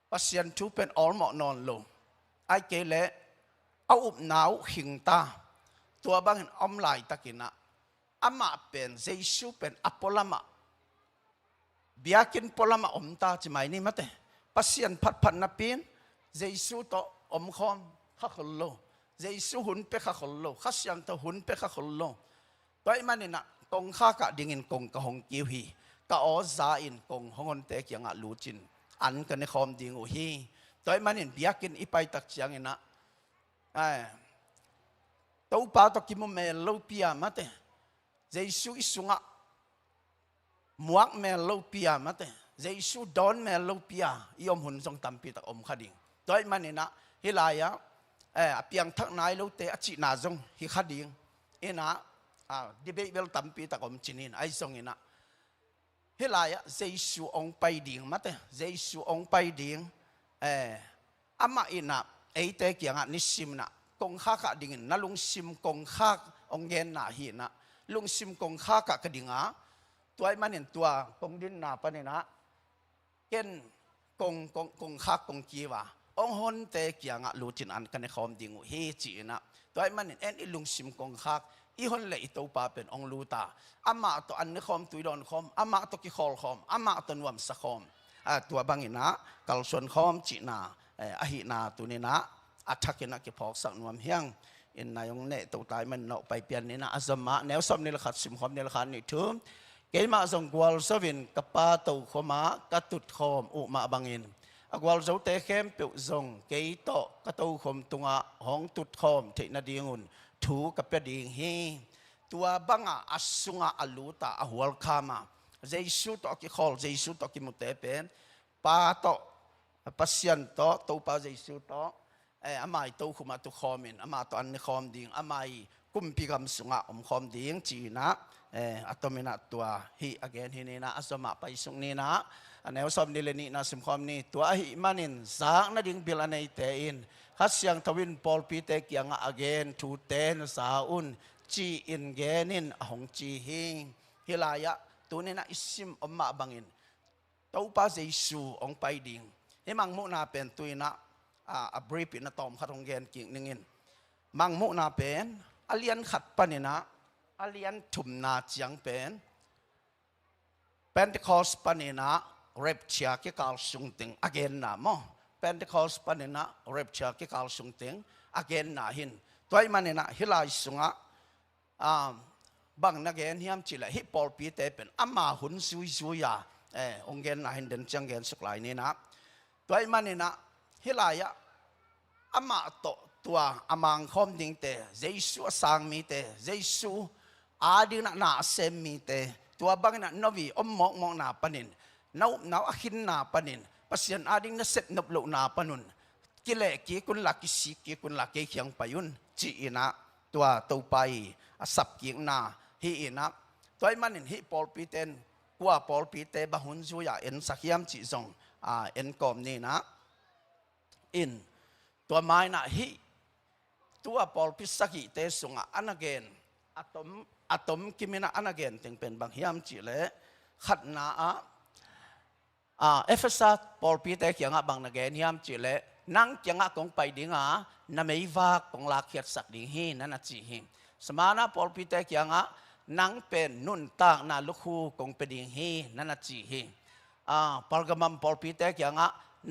A: ปัสยันทูเป็นออลมอนอนโลไอเกเลเอาอุบหนาวหิงตาตัวบังเห็นอมไหลตะกินะอามาเป็นเจสุเป็นอพอลามะเบียกินพอลามะอมตาจะไม่นี่มั้งเตปัสยันพัดนับเป็นเจสุโตอมคอมข้าขลโลเจสุหุนเปข้าขลโลข้าเสียงตัวหุนเปข้าขลโลตัวมันนี่นะ กงข้ากะดิ่งอินกงกะหงกิวฮีกะอซาอินกงหงอนเตกยังอะลูจินอันกันในคอมดิ่งอุฮีตัวมันอินเบียกินอีไปตักเชียงอินะตัวป้าตกิมเมลลูปียมาเตเจสุอิสุงะมวกเมลลูปียมาเตเจสุดอนเมลลูปียยอมหุ่นทรงตัมปีตักอมขดิ่งตัวมันอินะฮิลายะเปียงทักนายลูเตอจินาจงฮิขดิ่งอินะดิเบเบลตัมปีตักอมจินินไอซงอินะฮิลายะเจสุองไปดิ่งมาเตเจสุองไปดิ่งอามาอินะไอเตกยังะนิสิมนะกงข้ากะดิ่งนะลุงซิมกงข้าองเงินนะหินะลุงซิมกงข้ากะกระดิ่งตัวไอ้มันเห็นตัวกงดินนาปะเนี่ยนะเก่นกงข้ากงกีวะองหนเตกยังะลูจินอันกันในคอมดิ่งเฮจีนะตัวไอ้มันเห็นไอ้ลุงซิมกงข้าอีหนเลยตัวป้าเป็นองลูตาอามาตัวอันในคอมตุยดอนคอมอามาตัวกิคอลคอมอามาตัวนวมสะคอมตัวบางอินะกัลส่วนคอมจีนาอหินาตัวนี้นะอัฐกินักพอกสังนวมเฮียงอินนายงเนตัวตายมันเนาไปเปลี่ยนนี่นะอาสมะแนวสมนิลขัดสิมคอมนิลขัดนี่ทุ่มเกยมาส่งกวลสวินกับป้าตัวขมากระตุดคอมอุมาบังอินกวลเจ้าเตะเข้มเปียวส่งเกยโตกระตูคมตุงะห้องตุดคอมเทนาดีงุนถูกับเปียดิงเฮตัวบังอาสุงะอลูตาอหัวคามาเจสุตอกิคอลเจสุตอกิมุเตเป็นป้าโตปัสยันโตตัวป้าเจสุโตอามาตัวขุมาตุคอมินอามาตัวอันนี้คอมดิ่งอามากุมพิกรรมสุงะคอมดิ่งจีนะอัตมินาตัวฮีอเกนฮีนี่นะอาสมะไปสุงนี่นะอันนี้สมนิเลนี่นะสิมคอมนี่ตัวฮีมันินสักนัดดิ่งบิลอันนี้เตอินฮัสยังทวินปอลปีเตกยังอเกนทูเตนสาอุนจีอินเกนินหงจีฮิงฮิลายะตัวนี้นะอิสิมอมมาบังอินตัวป้าเจสูองไปดิ่งให้มังมุนาเป็นตัวนะบริปินตอมขัดองเกนกิ่งนึงอินมังมุนาเป็นอเลียนขัดปนินะอเลียนถุมนาเจียงเป็นเพนเทคอสปนินะเรปเชียกิกาลสุงติงอเกนนะมั้งเพนเทคอสปนินะเรปเชียกิกาลสุงติงอเกนนะหินตัวมันนะฮิลายสุงะบางนักเกนฮิมจิเลฮิปอลปีเตเป็นอามาหุนซุยยาองเกนนะหินเดินจังเกนสุกไลนี่นะตัวมันนะฮิลายะอามาโตตัวอามังคอมดิ่งเตเจสุสังมีเตเจสุอาดินะนาเซมมีเตตัวบางนะนวีอมมองนาปนินนาวอขินนาปนินปัสยันอาดิงนะเซตนบลุนาปนุนกิเลกีกุนลักกิสีกีกุนลักเขียงไปยุนจีนะตัวตัวไปสับกิงนาฮีนะตัวมันฮิปอลปีเตนกัวปอลปีเตบะหุนซุยาเอ็นสักยามจีซงเอ็นกอมนี่นะอินตัวไม้น่ะฮิตัวปอลพิสกิเตสุงะอันเกนอะตอมกิมินะอันเกนถึงเป็นบางยามจีเลขัดนาเอฟเอสปอลพิเตกยังบางนักเกนยามจีเลนั่งยังกงไปดิ่งนั่นไม่ว่ากงลาเขียดสักดิ่งฮีนั่นจีฮีสมานะปอลพิเตกยังนั่งเป็นนุ่นตากนาลุคูกงไปดิ่งฮีนั่นจีฮีปอลกมัมปอลพิเตกยัง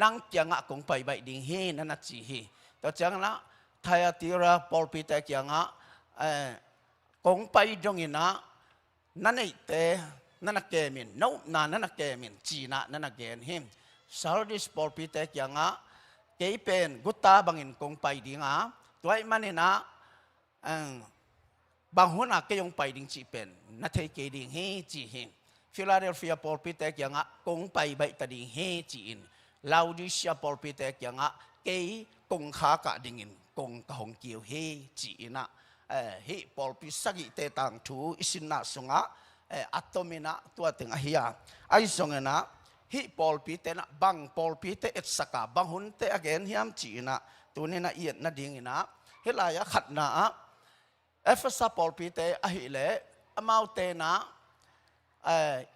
A: นั่งยังกงไปใบดิ่งฮีนั่นจีฮีแต่จังนะไทยตีระปอลปีเตกยังกงไปจงอินะนั่นไอเตนั่นเกมินนู้นนั่นเกมินจีน่ะนั่นเกนหิมซาลดิสปอลปีเตกยังเกยเป็นกุตาบังอินกงไปดิ่งตัวไอ้มันนะบางหัวหน้าเกยงไปดิ่งจีเป็นนั่นเทเกดิ่งเฮจีหิมฟิลาเดลฟิยาปอลปีเตกยังกงไปใบตะดิ่งเฮจีอินลาวดิเซียปอลปีเตกยังเกยกงขากะดิ่งอินกงกะหงเกียวเฮจีนะฮิปอลพิสกิเตตังทูอิสินะสุงะอัตมินะตัวถึงอหิยาไอสงนะฮิปอลพิเตนะบังปอลพิเตเอสกาบังหุนเตอเกนฮิมจีนะตัวนี้นะเอียดนะดิ่งนะฮิลายะขัดนะเอฟซาปอลพิเตอหิเลอมาเตนะ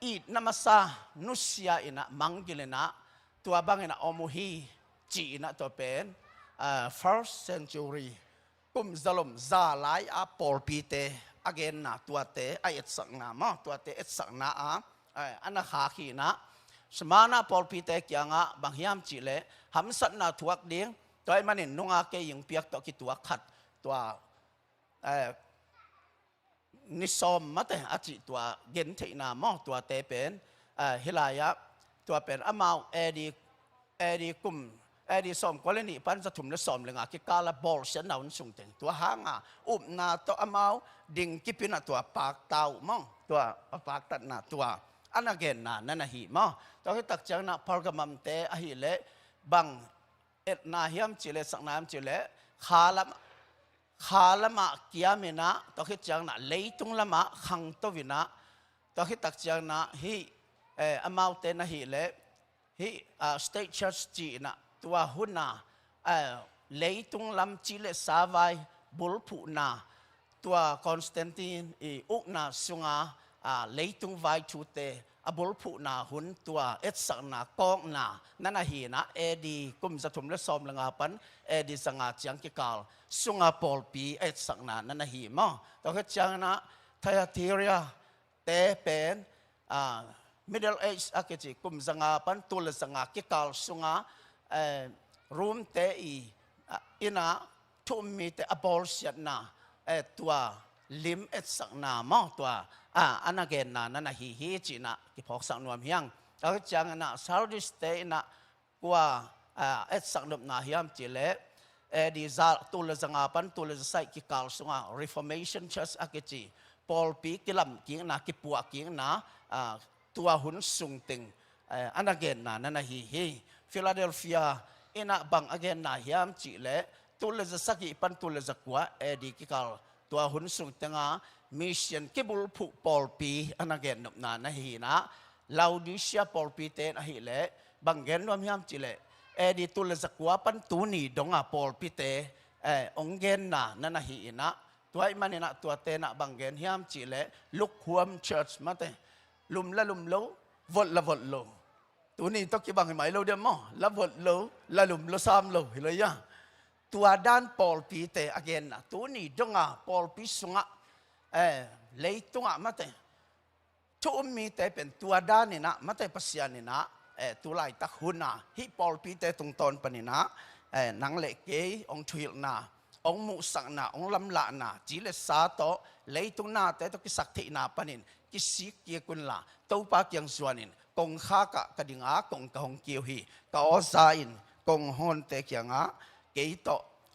A: อีดนามาซานุสยาอินะมังกิเลนะตัวบังนะอมุฮีจีนะตัวเป็นfirst century กุมซาลมซาไลปอลปีเตอเกนนะตัวเตไอเอสักนามาตัวเตเอสักนาอันนั้นขาขีนะสมานะปอลปีเตกยังบางยามจิเลหำสัตนาทวกเดียงตัวไอ้มันนี่นุ่งเกยิงเปียกตัวกิตัวขัดตัว นิสอมมาแต่อาจิตัวเย็นเทนามอตัวเตเป็นฮิลายะตัวเป็นอมาวเอดีกุมเอดีสอมกวลนี่ปันจะถุมและสอมเลยงากิกาลบอลเสนาวนสุงเต็งตัวหางอุบนาตัวอมาวดิ่งกิปินาตัวปากเตามองตัวปากตัดนาตัวอันนั้นเกณฑ์นั่นหิมอตัวที่ตักจังนาพอร์กมัมเตอหิเลบังเอ็ดนาเฮียมจิเลสักน้ำจิเลขาละมาเกียมินะตัวที่จังนาเลยตุงละมาขังตัววินะตัวที่ตักจังนาฮีอมาวเตนะหิเลฮีstate church จีนะตัวหุ่นนาเลยตุงลำจิเลสาวายบุลผูนาตัวคอนสแตนตินอุกนาสุงาเลยตุงไวชูเตบุลผูนาหุ่นตัวเอสสักนากองนานั่นหีนะเอดีกุมจะถุมและซอมละงาปันเอดีสังอาจังกิกาลสุงาปอลปีเอสสักนานั่นหีมอตัวเขาจังนะไทยทีเรียเตเป็นmiddle age อากิจิกุมสังอาปันตุลสังอากิกาลสุงารูมเตอินะทุมมีเตabortionนะตัวลิมเอสสักนามอตัวอันนั้นเกณฑ์นั่นฮีจีนะที่พอกสังนวมเฮียงแล้วจังนะซาอุดิสเตนะกว่าเอสสักนบนาเฮียมจิเลดีซาตุลสังอาปันตุลจะใส่กิกาลสุงา Reformation Church อากิจิปอลปีกิลัมกิงนะกิปัวกิงนะตัวหุ่นสุงติงอันนั้นเกณฑ์นั่นฮีฟิลาเดลเฟียอินะบังอเกณฑ์นะเฮียมจิเลตุลจะสักอีปันตุลจะกว่าดีกิกาลตัวหุ่นสุงติงมิชชันกิบุลผูปอลปีอันนั้นเกณฑ์นั่นฮีนะลาวดิเซียปอลปีเตนฮีเลบังเกณฑ์รวมเฮียมจิเลดีตุลจะกว่าปันตูนีดงปอลปีเตองเกณฑ์นั่นฮีนะตัวไอ้มันนะตัวเตนะบังเกณฑ์เฮียมจิเลลุกฮวมเชิร์ชมาเตลุมละลุมโลวดละวดโลตัวนี้ต้องกี่บังให้ไหมโลเดียวมั้งละวดโลละลุมโลสามโลเห็นเลยยังตัวด้านปอลปีเตอเกนนะตัวนี้ดงปอลปีสุงะเลยตงมาเตทุกมีเตเป็นตัวด้านนี่นะมาเตปัสยานี่นะตัวไหลตะหุนนะฮิปอลปีเตตรงตอนปนินะนังเล็กเกยองทวิลนะองมุสังนะองลำละนะจีเลสาโตเลยตรงนาเตตกิสักเทนาปนินกิสิกเกียกุนละตัวปากยังส่วนนินกงข้ากะกระดิ่งอากงกะหงเกียวฮีกะอซาอินกงฮอนเตเกียงอาเกยโต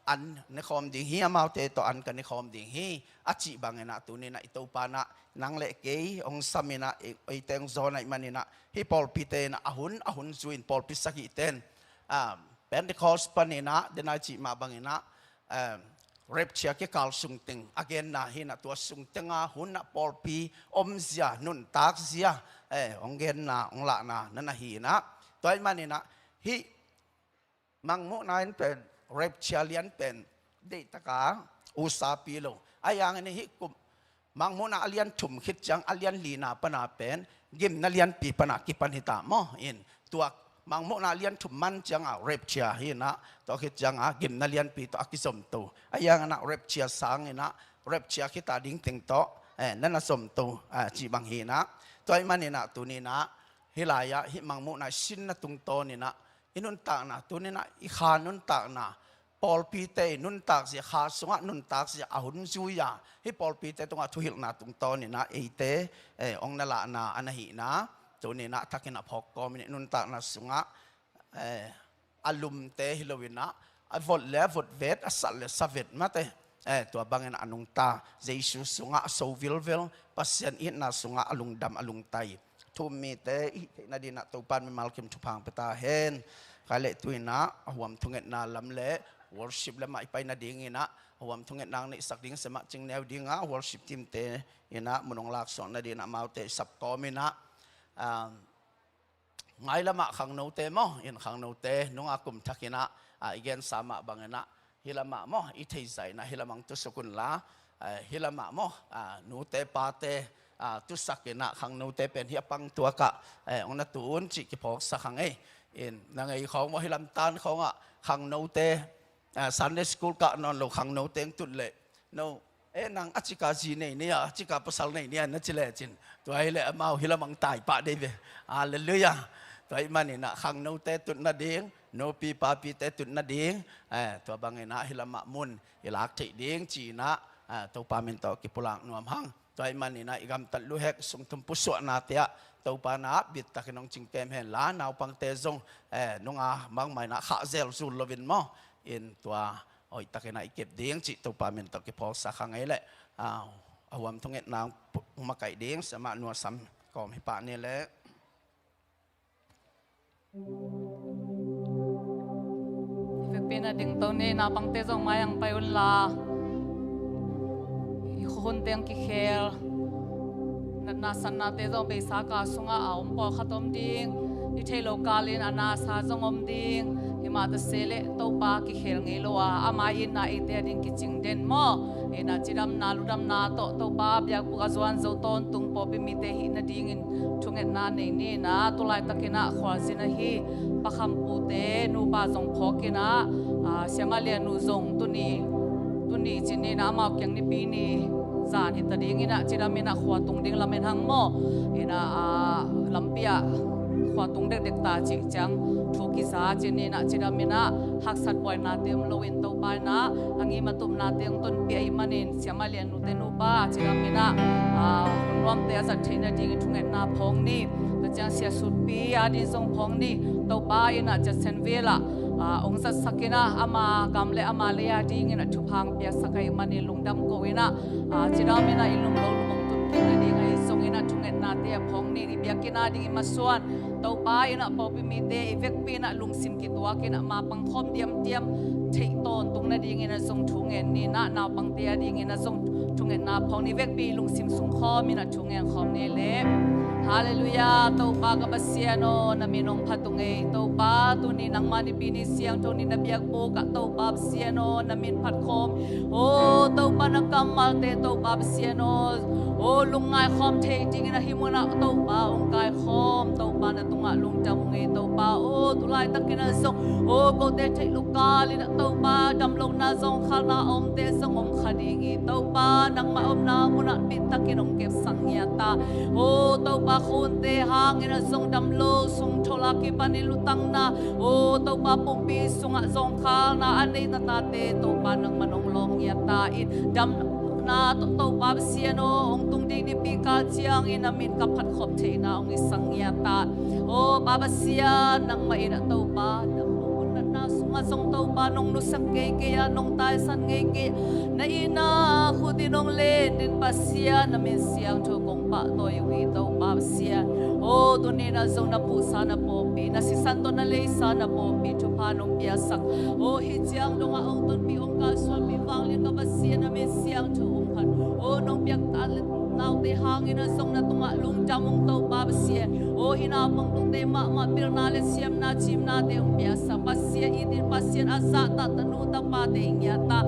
A: อันในคอมดิ่งฮีมาเตโตอันกันในคอมดิ่งฮีอาจิบังเงนะตัวนี้นะอิตัวปานะนังเล็กเกยองสามินะไอเตงโซนไอมันนี่นะฮิปอลปีเตนะอาหุนจุนปอลปิสักอีเตนเป็นที่คอสปานินะเดนอาจิมาบังเงนะเรปเชียกิกาลสุงติงอเกนนะฮินะตัวสุงติงหุ่นนะปอลปีอมเสียนุนตากเสียองเกนนะองละนะนั่นนะฮีนะตัวไอ้มันนี่นะฮิมังมุนัยเป็นเรปเชียเลียนเป็นเดตกาอุสาปีโลอายังนี้ฮิกุมมังมุนาเลียนถุมคิดจังเลียนลีนาปนาเป็นกิมนาเลียนปีปนากิปันหิตามออินตัวมังมุนาเลียนถุมมันจังเรปเชียฮินะตัวคิดจังกิมนาเลียนปีตัวกิสมตัวอายังนะเรปเชียสังนะเรปเชียคิตาดิ้งติงโตนั่นนะสมตัวจีบังฮีนะตัวไอ้มันนี่นะตัวนี้นะฮิลายะฮิมังมุนาชินนะตุงโตนี่นะอินุนตากนะตัวนี้นะอีขานุนตากนะปอลปีเตนุนตากเสียขาสงะนุนตากเสียอาหุนจุยาฮิปอลปีเตตรงทุหิลนะตุงโตนี่นะเอเตองนั่นละนะอันหินะตัวนี้นะทักกินะพอกกอมินนุนตากนะสงะอารมณ์เตฮิโลวินะวดเล่วดเวทสัลเลสเวทมาเตตัวบางอันอนุงตาเจสุสงะโซวิลเวลปัสยันอินะสงะอลุงดำอลุงไตทุมมีเตนาดีนะตัวปันมีมาลคิมทุพังเปตาเฮนกาเลตุยนะหวมทุงเงนาลำเล่ worship ละมาไปนาดิ่งนะหวมทุงเงนางในสักดิ่งสมัครจึงแนวดิ่งworship ทีมเตนะมุนงลักษณ์นาดีนะมาเตสับกอมินะไงละมาขังโนเตมออินขังโนเตนุ่งอากุมทักินะอีกเกนสามะบางนะฮิลามะมออิเทใจนะฮิลามังตุสกุลละฮิลามะมอนูเตปาเตตุสักนะขังนูเตเป็นเฮียปังตัวกะองนัตุนจิกิพอกสักขังอินนางไอของมหิลัมตันของขังนูเตซันเดย์สคูลกะนอนลงขังนูเตงตุนเล่โนนางอจิกาจีเนี่ยอจิกาภาษาเนี่ยนั่นจิเลจินตัวไอ้เล่มาฮิลามังตายปะเดเวเลลูยาตัวไอ้มันนี่นะขังนูเตตุนนาดิ่งโนปีปาปีเตตุนนาดิ่งตัวบางไงนะฮิลามะมุนฮิลักเทดิ่งจีนะตัวปามินโตกิปุลังนวมหัง toy manina igam talu hek sung tum puso natia to pa na bit takinong chingkem hen la naw pang te zong nunga mang mai na kha zel zul lovin mo in tua oi takina ikep ding chi to pa men to ki pol sa khangai le awam thonget nang makai ding sama nuar sam kom hi pa ne le
B: pina ding to ne na pang te zong mayang payun la i khon teng ki khel na san na te zong be sa ka sunga aum po khatom ding i thelo kalin ana sa zong om ding hi ma ta sele to pa ki khel nge lo wa ama in na i te ding ki ching den mo e na chiram na ludam na to pa byak pu ka zwan zo ton tung po bi mi te hi na ding in thunget na nei ni na to lai takina khwa zina hi pakham pu te nu pa zong phokina siamalia nu zong tuni chini na ma kyang ni pi ni zan hi ta ding ina chiramina khwa tung ding lamen hang mo ina lampia khwa tung dek ta chi chang thuki sa chini na chiramina haksat boy na tem loin to pa na angi matum na tem ton pi ai manin siamalia nu te nu pa chiramina hunwam te asat theina ding thunget na phong ni ta chang sia su pi adi zong phong ni to pa ina cha sen vela ong sa sakina ama gamle ama leya ding ina thupang pia sakai mani lungdam ko ina chiramina ilum lo lumong tun kin ding ai song ina thunget na te phong ni bia kina ding maswan to pa ina popi mi te evek pina lungsim ki tua kina ma pang khom diam thei ton tung na ding ina song thungen ni na pang te ding ina song thungen na phong ni vek pi lungsim sung khom ina thungen khom ne le Hallelujah, tau pa ka basiano na minong patunge tau pa tu ni nang mani bini siang tu ni na biak po ka tau pa basiano na min pat khom tau pa na kamal te tau pa basiano lungai khom the ting na himuna tau pa ong kai khom tau pa na tunga lung jam nge tau pa tu lai takina song ko te thai luka li na tau pa dam long na zong khala om te song om khadingi tau pa nang ma om na muna bit takinong kep sangya ta tau pa khun te hang ina zong dam lo sung thola ki panilutang na tau pa pumpi sunga zong khal na anei na ta te tau pa nang manong long ya ta in dam na tau pa siano ong tung ding ni pi ka chiang ina min ka phat khop the na ong isang ya ta pa sia nang ma ina tau pa na sunga song tau pa nong nu sang ke ya nong tai san nge ke na ina khudi nong le din pa sia na min siang tho kong pa toy wi tau pa sia tu ni na zong na pu sa na po pi na si santo na le sa na po pi thu pa nong pia sak hi chiang dong a ong ton pi ong ka so pi wang le ka ba sia na min siang tho ong khan nong piak ta nau te hangin na song na tunga lung jamong tau pa sia hina pang tung te ma pil na le siam na chim na te ong pia sa pasia itin pasien asa ta tanu ta pa te nya ta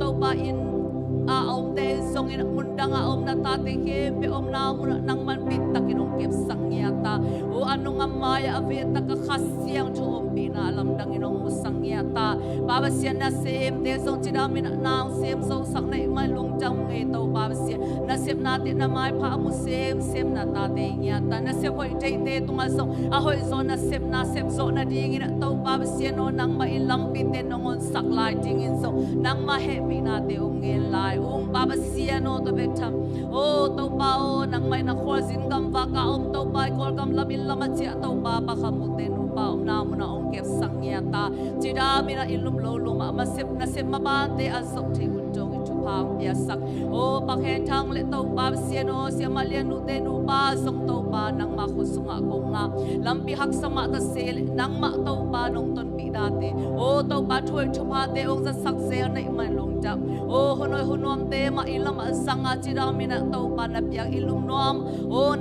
B: tau pa in om te song in mundang om na ta te ke pe om na mun nang man pit takinong kep sang nya ta anong amaya ave ta ka khasyang thu om pi na lam dang inong musang nya ta pa sia na sem te song chidamin na sem so sak nei mai lung jam nge tau pa sia na sem na te na mai pha mu sem na ta te nya ta na se hoi te te tunga so a hoi zo na sem zo na ding in tau pa sia no nang ma ilam pi te nongon sak lai ding in so nang ma he pi na te ong ngel lai pa sia no to be tham tau pa nang mai na khol zin gam va ka tau pa kol gam lamin lama chia tau pa khamute nu pa na mu na ong kep sang nya ta chida mi na ilum lo luma ma sep ma ba te azok the un jong chu phang ya sak pa khen thang le tau pa sia no sia ma lian nu te nu pa song tau pa nang ma khu sunga ko nga lampi hak sama ta sel nang ma tau pa nong ton pi da te tau pa thoi chu pa te ong za sak sel nei mai long jam honoi hunom te ma ilam sanga chida mi na tau pa na piak ilum nom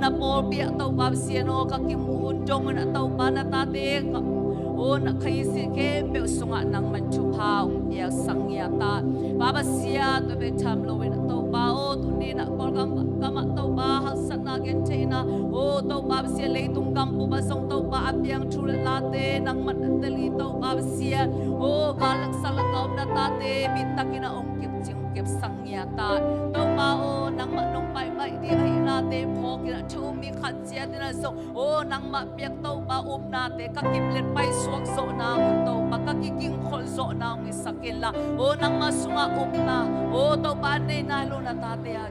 B: na pol pia tau pa sia no ka kim un jong na tau pa na ta te na khai si ke pe sunga nang man chu pa ong pia sang ya ta pa sia to be tham lo na tau pa tu ni na kol gam tau pa hal sat na gen te na tau pa sia le tung gam pu ba song tau pa apiang thu la te nang man tali tau pa sia kalak salak na ta te bitakina ong kip sang ya ta tau pa nang ma nong pai di ai na te phok na thu mi khat sia te na so nang ma piak tau pa na te ka kip let pai suak so na tau pa ka kiking khol so na mi sakela nang ma sunga na tau pa ne na lo na ta te a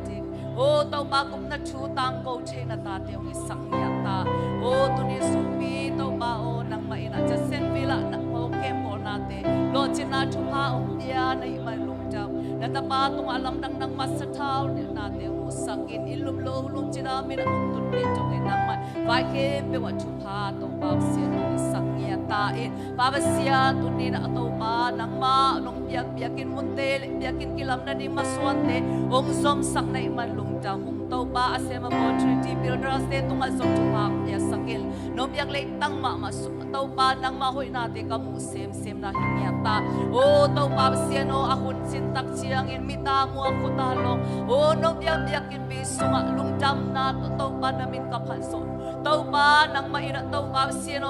B: โอ้เต้าปากุมนัดชูตังโกเชนตาเตียวงิสังยาตาโอ้ตุนีสุปีเต้าปาโอนังมาอินาจะเซนวิละนักโอเกมโอนาเตโลจินาทุพาองเดียในมาลุงเจ้านัตปาตุงอลัมดังนังมัสเท้าเนนาเตียวสักินอิลุมโลลุงจินามินะองตุนีจงเอนังมาไว้เกมเปวัตถุพาเต้าปาเสียนงิสังยาตาเอ็นปาเสียตุนีนะเต้าปานังมาลงเบียกเบียกินมุนเตเบียกินกิลัมนันดิมาสวนเตองซอมสังในมาลุงเจ้าเต้าปาอาเซมาบอทริตีบิลดาสเตตุงอซอมทุพาเบียสักิลนมยังเล็กตั้งมาสุเต้าปานังมาหอยนาเตกามุเซมนาหิยาตาโอ้เต้าปาเสียโนอาหุนสินตักเชียงอินมิตามัวคุตาลงโอ้นมยังเบียกินบิสุงลุงจำนาเต้าปานามินกับพันสนเต้าปานังมาอินะเต้าปาเสียโน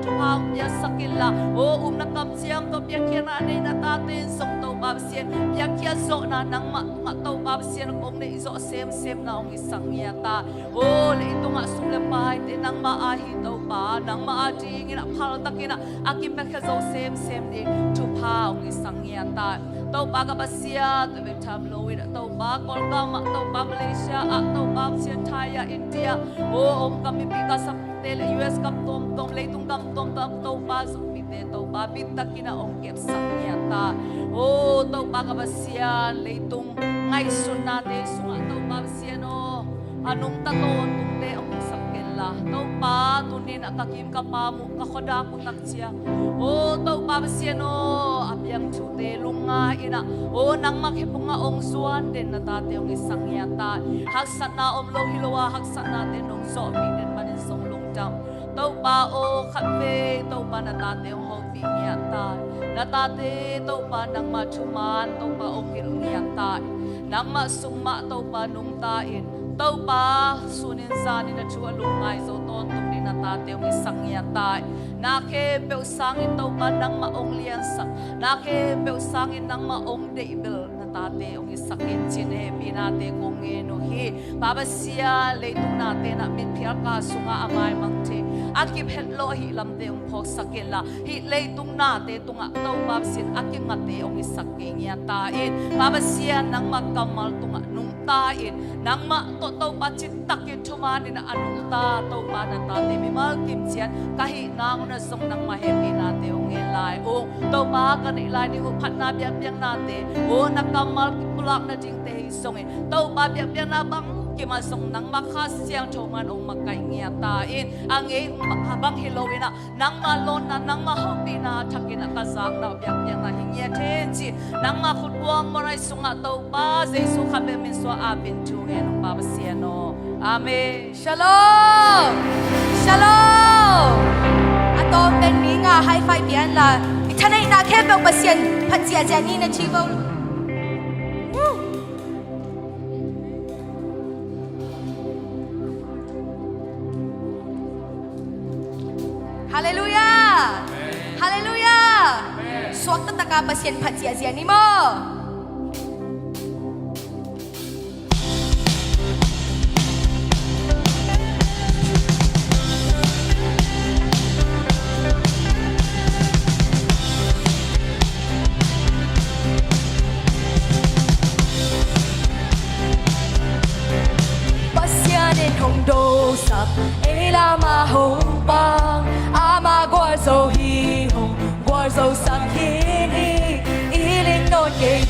B: ทุพาเบียสักิลละโอ้นักกับเชียงก็เบียเขียนอะไรนาตาเต้นส่งเต้าปาเสียเบียเขียนโซนานังมาเต้าปาเสียองในโซเซมนาองอิสังยาตาโอ้เลยตุงสุเลปายเตนังมาอาฮิเต้าปานังมาอาจีงินะพาลตะกินะอากิมเบคโซเซมดิทุพาองอิสังยาตาเต้าปากกับเสียตัวเวทามโลวินะเต้าปากอลกามาเต้าปามาเลเซียเต้าปาเซียไทยอินเดียโอ้องกามิปิกาสับเตล US กับตมเลยตุงกับตมเต้าปาสุมิเตเต้าปาบิตะกินะองเก็บสังยาตาโอ้เต้าปากกับเสียเลยตุงไงสุนนาเตสุงเต้าปาเสียโนอันุงตะโตตุงเตองสังเกลละเต้าปาตุนินะกะกิมกะปามุกะขดากุตักเชียโอ้เต้าปาเสียโนอับยังชูเตลุงงาอินะโอ้นังมักเฮปุงะองสวนเดนนาตาเตองสังยาตาฮักสันนาอมโลหิโลวาฮักสันนาเตนองโซมีเดนมันสงลุงจำเต้าปาโอขัดเวเต้าปานาตาเตองโฮปีเนียตานาตาเตเต้าปานังมาชุมานเต้าปาองกิรุเนียตานังมาสุงมาเต้าปานุงตาอินเต้าปาสุนินซานินะชัวลุงไงโซตอนตุนินาตาเตองสังยาตานาเคเปลสังอินเต้าปานังมาองเลียนสังนาเคเปลสังอินนังมาองเดบิลนาตาเตองสักอินจินเฮปีนาเตกงเงนุฮีปาบเสียเลยตุนาเตนะมิดเพียกาสุงอาไมมังเทอากิบเฮลโลฮิลำเตองพอกสักเกละฮิเลยตุนาเตตุงะเต้าปาบเสียอากิงัดเตองสักเกงยาตาอินปาบเสียนังมากำมัลตุงะนุงตาอินนังมาโตเต้าปาจิตตักอินทุมานินะอนุตาเต้าปานาตาเตมิมัลกิมเชียนกะฮินางนะสงนังมาเฮปีนาเตองเงลายโอเต้าปากันอิลายนิหุพัดนาเบียงเบียงนาเตโอนักกำมัลกิปุลักนาจิงเตฮิสงเอเต้าปาเบียงเบียงนาบังกิมาสงนังมาคาเสียงโทมันองมาไกเงียตาอินอังเอบังฮิโลวินะนังมาโลนนังมาฮอปีนาทักินะกะซักนาเบียงเบียงนาหิเงียเทนจินังมาขุดวงมไรสุงะเต้าปาเจสุขะเบมินสวาอาบินจูเอนปาบเสียโนอาเมน
C: Shalom! Shalom! Atom ben mi nga high five yan la. Ithanay na kebel pasyan patsia jani na chivo. Hallelujah! Hallelujah! Swak na taka pasyan patsia jani mo. Hồng đô sập ấy là mà hồng bang ama qua dầu hi hồng qua dầu sắc hi ý lên nôn kề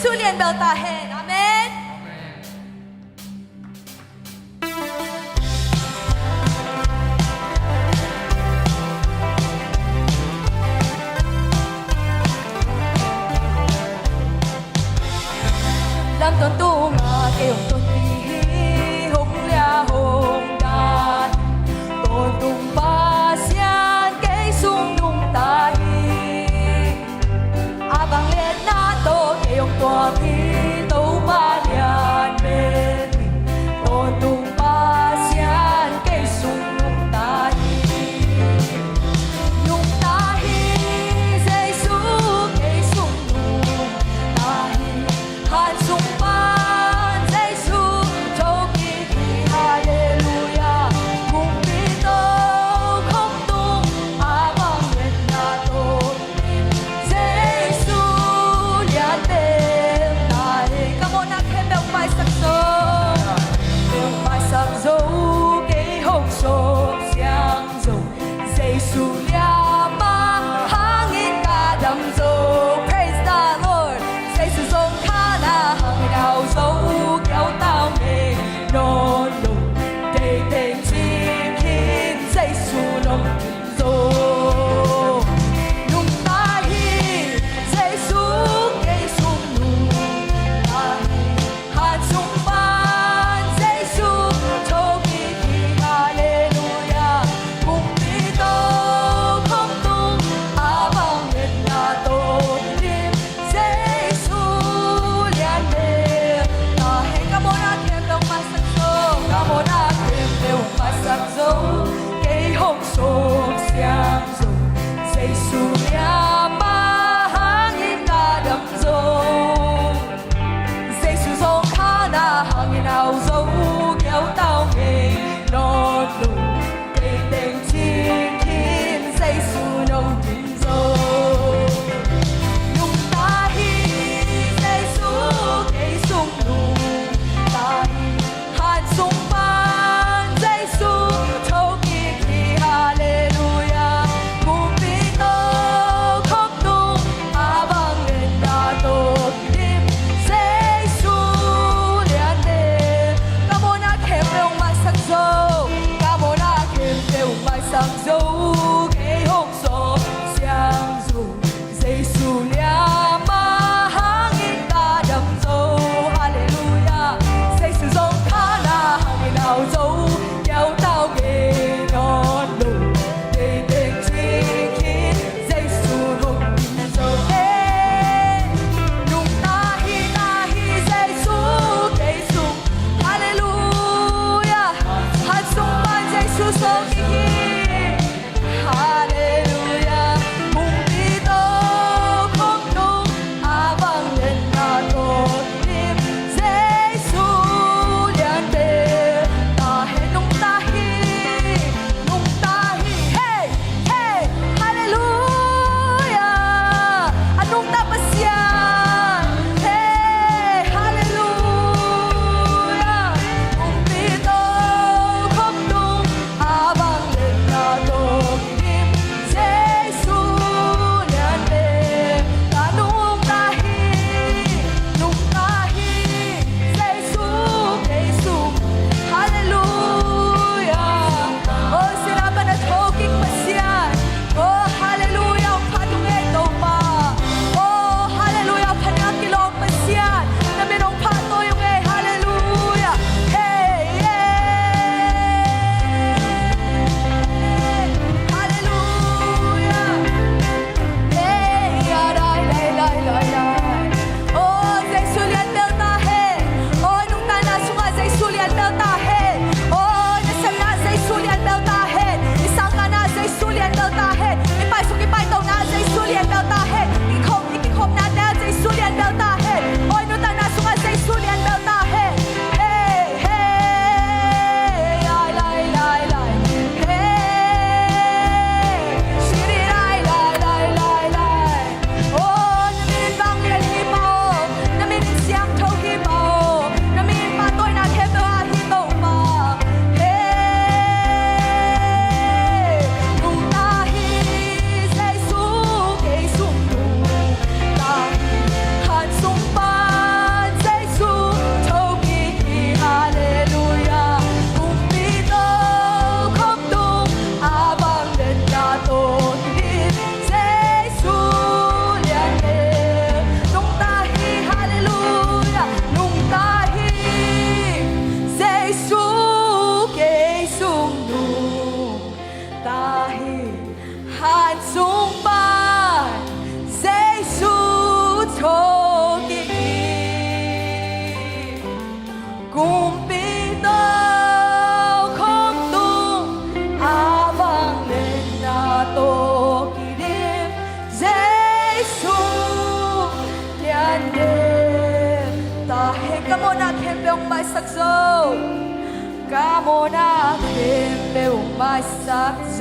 C: 稣连表达嘿，阿门。lâm tuần tu ngà kêu tuần đi hùng lia hùng đàn tuần tung ba xian cây sung nung ta hi a bang liệt na tô kêu tua phi tàu ba lian bên tuần tung ba xian cây sung nung ta hi nung ta hi dây su cây sung nung ta hi han sung ban dây su Come on, I can't build my success. Come on, I can't build my success.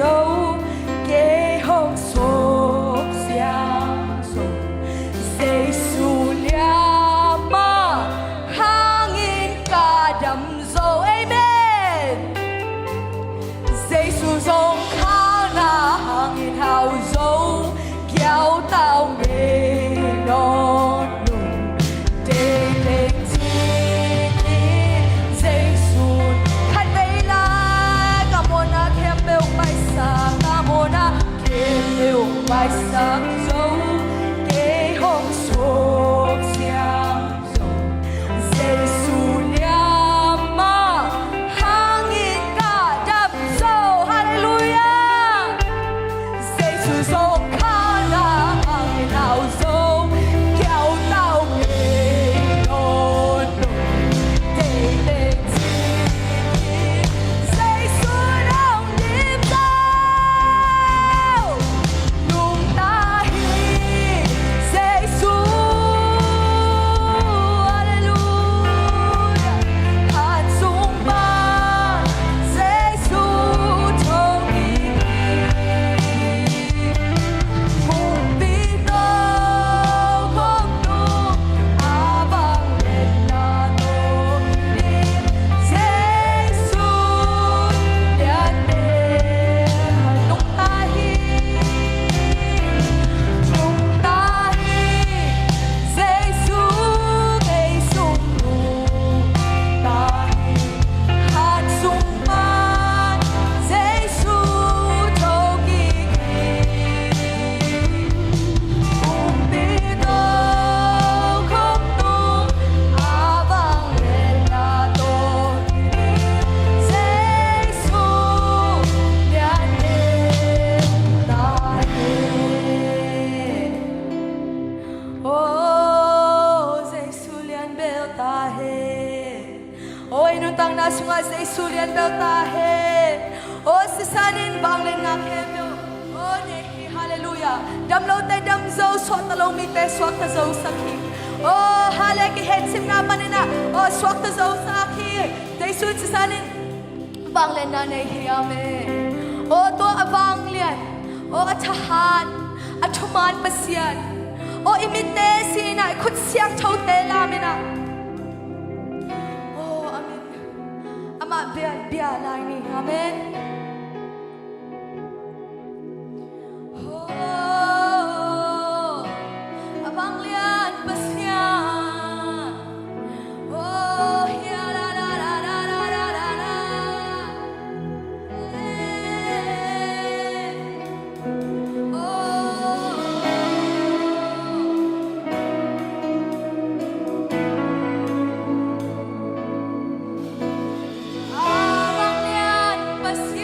C: Cái hồng sốt giang sốt dây su lia ma hangin cả đầm dầu. Amen. Dây su dòng khá na hangin hào dầu kéo tao nghề non nùng để lên chi dây su khách bấy la cảm ơn à khem bêu bay xa cảm ơn à khem bêu bay xa dấu kế hồng sốt giang dầu dây su liam ma hangin cả đập dầu. Hallelujah. Dây su dòng khá na hangin hào dầu kéo tao nghề non nùng để lên chi dây su đông đêm dâu nung ta hi dây su. Hallelujah. Hát sung ba dây su trong ý cùng biết đâu không đủ à bằng lên là tôi đi dây su đẹp đẹp nung ta hi dây su gây sung nung ta hi hát sung ba dây su trong ý cùng biết đâu không đủ à bằng lên là tôi đi dây su đẹp đẹp ta hi. Oh, Jesus lian bel ta he. Oh, inuntang na sunga Jesus lian bel ta he. Oh, sisanin bang len nga kemyo. Oh, nehi hallelujah. Dam lo tay dam zo swat ta lo mi te swat ta zo sakhi. Oh, hale ki het sim na panina. Oh, swat ta zo sakhi. Jesus sisanin bang len na nehi amen. Oh, to abang lian. Oh, atahan. Atuman pasian. Oh, imite sina ikut siang chau te la mina. Oh, amen. Ama bia lai ni. Amen. Oh, abang lian pasian. Oh, ya la la la la la la la la. Abang lian pasian.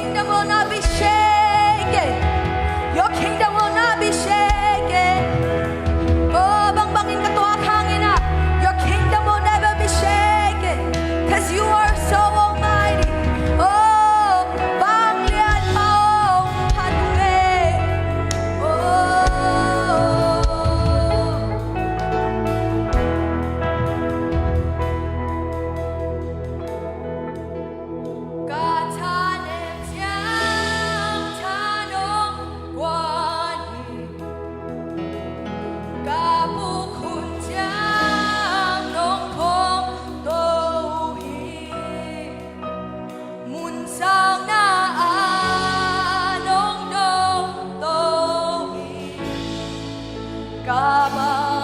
C: kingdom will not be shaken. Your kingdom will not be shaken. Oh, bangbangin ka tuwag hangin na. Your kingdom will never be shaken. Cause you are so almighty. Oh, banglian maong hanungi. Oh, 가타는 장타노 관이 가부훈장 농콩 도희 문상나 아농동 도희 가방김나니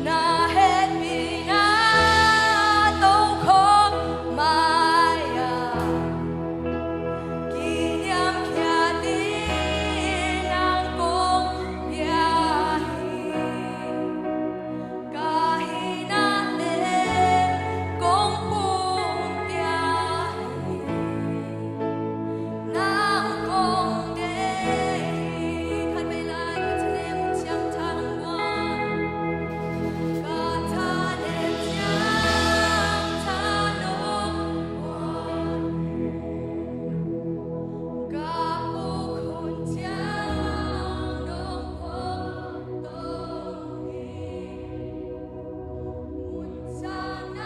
C: 나햇 비나 동콩 마야 기념캬디 낭공 야히 가히나네 공품 야히 낭공대히 간베라이 같은 장창원 가타는 장타노 가부훈장 농콩 도희 문상나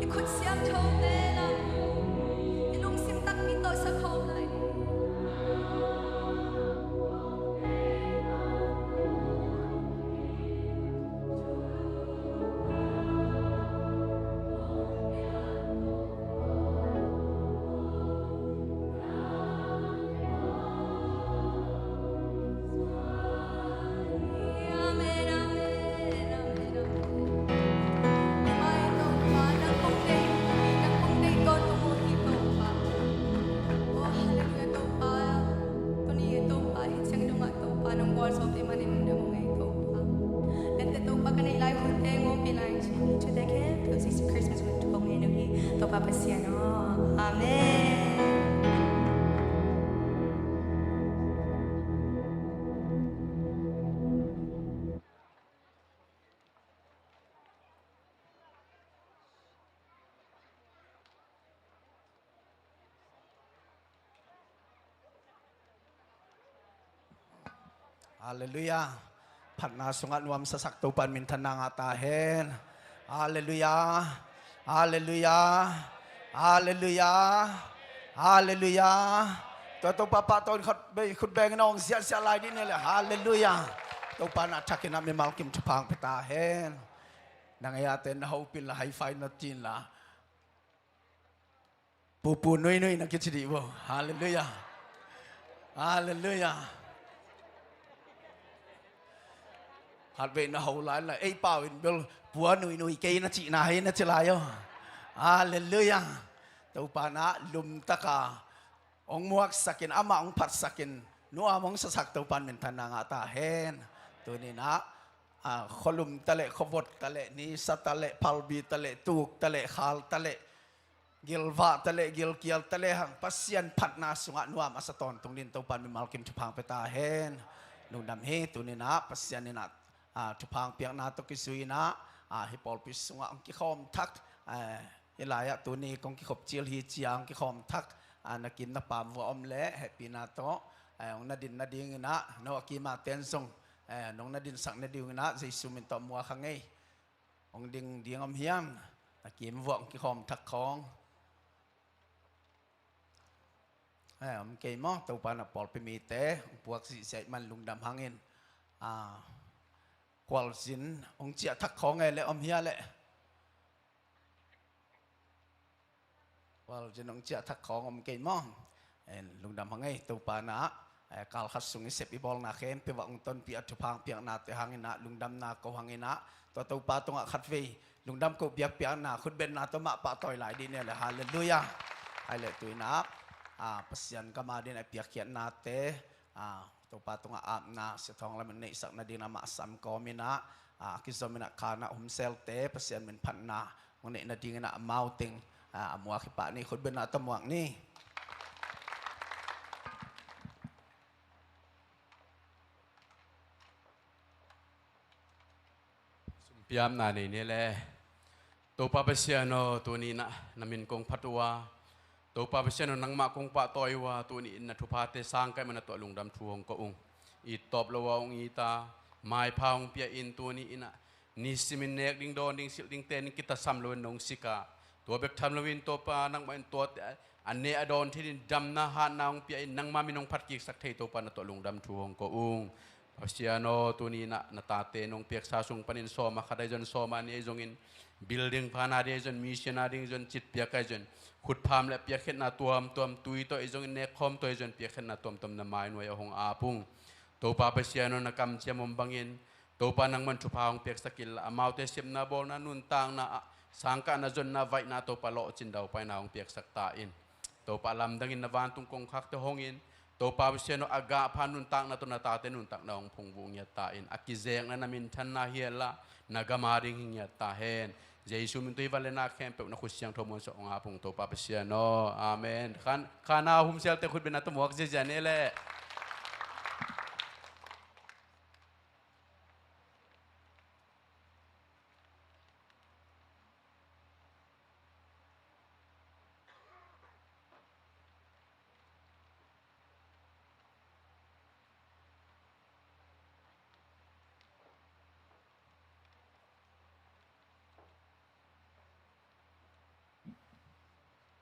C: Ikut siam thâu tê là ilung sim tak pito sa khâu lại Amen, amen, amen, amen. Mai tông pa nang kong day ton tumuhi tông pa. Oh, hallelujah tông pa. Tuni tông pa hit siyang dunga tông pa nang walls of the manin na mo ngay tông pa. Lente tông pa kanay live hunte mo pilay siya. To the camp, to see Christmas with tong inuhi. Tông pa siya no. Amen.
A: Hallelujah. Pat na sungat nuam sa saktupan mintanang atahen. Hallelujah. Hallelujah. Hallelujah. Hallelujah. Toto papa ton khut beng nong sia sia lai di ne le. Hallelujah. To pa na takin na mi malkim chapang petahen. Nangayaten na hopin la high five na tin la. Pupu nui nui na kichidi bo. Hallelujah. Hallelujah. Hạt về nó hậu lại là ấy bảo in bel bùa nui nui cây nó chị này nó chỉ lại yo. Hallelujah. Tàu pa na lum taka องมวกสักินอามาองผัดสักินนัวมองสักตัวปันเป็นธนางาตาเฮนตัวนี้นะขลุมตะเลขบดตะเลนี้สตะเลพัลบีตะเลตูกตะเลขาลตะเลกิลวาตะเลกิลเกียลตะเลหังปัสยันผัดนาสุงะนัวมาสตอนตรงนี้ตัวปันเป็นมัลกิมชุพังไปตาเฮนลุงดำเฮตัวนี้นะปัสยันนี่นะชุพังเปียกนาตกิสุยนะฮิปอลปิสุงะองกิคอมทักเวลายะตัวนี้กองกิขบเจียลฮีจียงกิคอมทักนักกินนับปามวัวอมเละแฮปปี้นาโตองนาดินนาดิงนะนวกีมาเตนซงน้องนาดินสักนาดิงนะใจสุมินตอมัวขังไงองดิงดิงอมเฮียมนักกินวัวกิคอมทักของอมเกยมอตัวปานาปอลไปมีเตะพวกสิเสมันลุงดำหังเงินควอลสินองเจียทักของไงเลยอมเฮียเลยว่าเราจะน้องเจ้าทักของอมเกยมองลุงดำหังไงตัวปานะกาลขัดสุงเสพอีบอลนาเข้มเปียวังต้นเปียจุพังเปียนาเตหังอินะลุงดำนาโกหังอินะตัวปาตรงขัดเวลุงดำก็เปียกเปียนาคุณเบนนาตัวมาปะต่อยหลายดีเนี่ยแหละฮาเลลูยาไอเลตุยนะปัสยันก็มาดีในเปียกเขียนนาเตตัวปาตรงอาบนาเสทองละมันในสักนาดีนามาสัมกอมินะคิดว่ามินะคานะอุมเซลเตปัสยันเป็นพันนาวันนี้นาดีนะมาอุติงมัวขิปะนี่คนเป็นนาตมวงนี่
D: พยายามนานี่แหละตัวป้าเปเซียโนตัวนี้นะนามินกงพัดวาตัวป้าเปเซียโนนังมาคงปะตอยวาตัวนี้นะทุพาเตสร้างกันมันตัวลุงดำทวงก็องอีตอบละวาองอีตาไม้พาวงเปียอินตัวนี้นะนิสิมินเนกดิงโดนดิงสิดิงเตนกิตาซัมลวนนงสิกาตัวเบกทำลวินตัวปานังมันตัวอันเนอดอนที่ดินดำนาหานางเปียนังมามินงพัดกิกสักเทตัวปานตัวลุงดำทวงก็องเสียโนตัวนี้นะนาตาเตนงเปียกซาสุงปนินโซมาขัดได้จนโซมานี่จงอินบิลดิ้งพานาได้จนมิชนาดิ้งจนจิตเปียกจนขุดพามและเปียกเห็นนาตัวตุยตัวจงอินเนคคอมตัวจนเปียกเห็นนาตัวนาไม้หน่วยหงอาปุงตัวปาเสียโนนักำเชียมบังอินตัวปานังมันชุพางเปียกสกิลอามาวเตเสียมนาบอลนานุนตังนาสังกัดนาจนนาไว้นาตัวปลาโลจินดาวไปนาองเปียกสักตาอินตัวปลาลำดังอินนาวันตุงกงคักตัวหงอินตัวปลาเชนอากาพานุนตังนาตัวนาตาเตนุนตังนาองพงวงยตาอินอากิเซงนามินทันนาเฮียละนากามาริงหิยตาเฮนเจสุมินตุยวัลเลนาแคมเปอนาคุเสียงทมอนสองอาพงตัวปลาเชนอาเมนขันนาหุมเซลเตคุดเป็นนาตัวหมวกเจเจเนเล่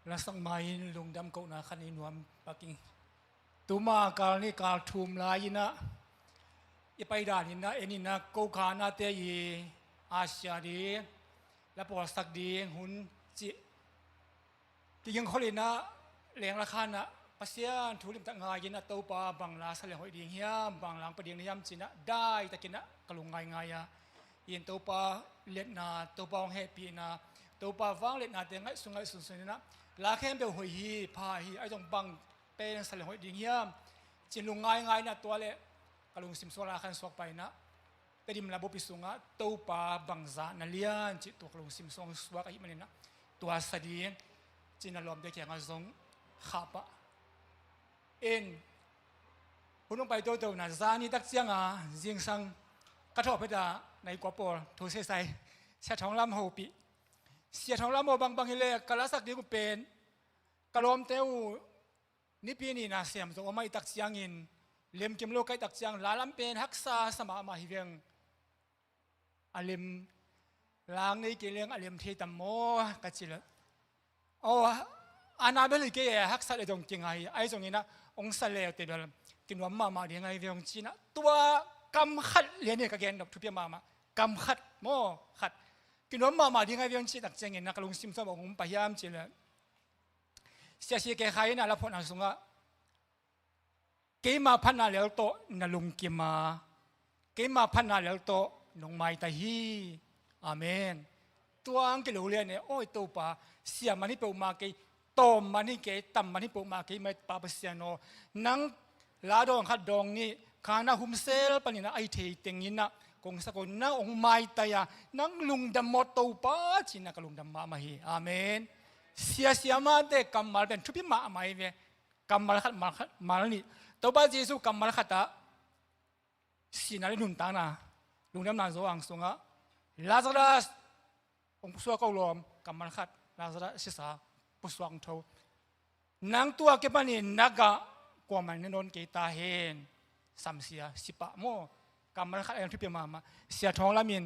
E: และสังมายินลุงดำเกาหนาคันอินวมปักกิ่งตุมากาลนี่กาลทุมลายินะอีไปด่านยินะเอ็นินะโกขานาเตยีอาเซียดีและปอสักดีหุ่นจิที่ยังเขาเลยนะแรงราคานะปัสยานทุลิมตะงายินะตัวปาบังลาสเลหอยดีเฮียมบังหลังประเดียงนิยมจินะได้ตะกินะกลุงง่ายๆยินตัวปาเล็ดนาตัวปาแฮปปี้นาตัวปาฟังเล็ดนาเตียงไงสุงไงสุนสุนนะลาเข้มเบลหอยฮีพาฮีไอ้จงบังเป็นสเลหอยดีเฮียมจินลุงง่ายๆนะตัวเละกลุงสิมสวราคันสวกไปนะแต่ดิมลาบุปิสุงะตัวปาบังซานาเลียนจิตตัวกลุงสิมสวงสวกไอ้มันนะตัวสดีจินอารมณ์เด็กแก่งจงขับเอ็นคุณลงไปตัวๆนะซานี่ตักเสียงเสียงสังกระทบไปด่าในกว่าปอลโทเสไซเสียท้องลำหูปีเสียท้องลำหูบางเฮเลกะลาสักดีกูเป็นกะลมเตวนี่ปีนี่นะเสียมตัวไม่ตักเสียงอินเลี้ยมเก็มโลกไก่ตักเสียงลาลำเป็นฮักษาสมามาฮิเวงอลิมลางในเกลียงอลิมเทตัมโมกัจจิลโอ้อานาเบลิเกยฮักษาเลยตรงจริงไอ้ตรงนี้นะองศาเลวเตเบลกินว่ามาเดียงไงเวียงจีนะตัวกำขัดเรียนเนี่ยกับแกนดับทุบเปียมากำขัดโม่ขัดกินว่ามาเดียงไงเวียงจีตักเจงเงินนักลงซิมซอบอกผมพยายามจีเลยเสียชีแกใครนะแล้วพอนาสุงะเกมาพันนาแล้วโตนาลุงกิมาเกมาพันนาแล้วโตนงไม้ตาฮีอาเมนตัวอังกิโลเรียนเนี่ยโอ้ยตัวป่าเสียมันนี่เปมาเก ตอมมันนี่เกตัมมันนี่ปุกมาเกไม่ปาปเสียโนนังลาดองขัดดองนี่ข้านาหุมเซลปนินะไอเทเต็งยินะกงสกุลนะองไม้ตายานังลุงดำมอตูป้าจินะกลุงดำมามาฮีอาเมนเสียมาเด็กกำมาเป็นทุบิมาไม่เวกำมาขัดมานี่ตัวบ้าเจสุกำมาขัดตาสินาลินุนตานะลุงดำนาโซอังสงะลาซาดัสองค์สวกเอาลมกำมาขัดลาซาดัสสิสาปุสวังเทานางตัวเก็บมันนี่นักกว่ามันนนเกตาเฮนสัมเสียสิปะโมกำมันขัดเองที่เปียมาเสียท้องละมิน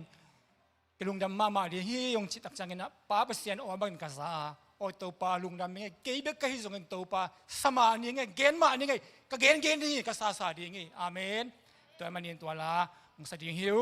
E: กลุงดำมาดีฮียงจิตตักจังเงินนะป้าเปเสียนอบังกษาโอตัวป้าลุงดำยังไงเกย์เบกก็ฮิสงเงินตัวป้าสมานี่ไงเกณฑ์มานี่ไงก็เกณฑ์นี่ก็ซาดีไงอาเมนตัวมันนี่ตัวละองสติหิว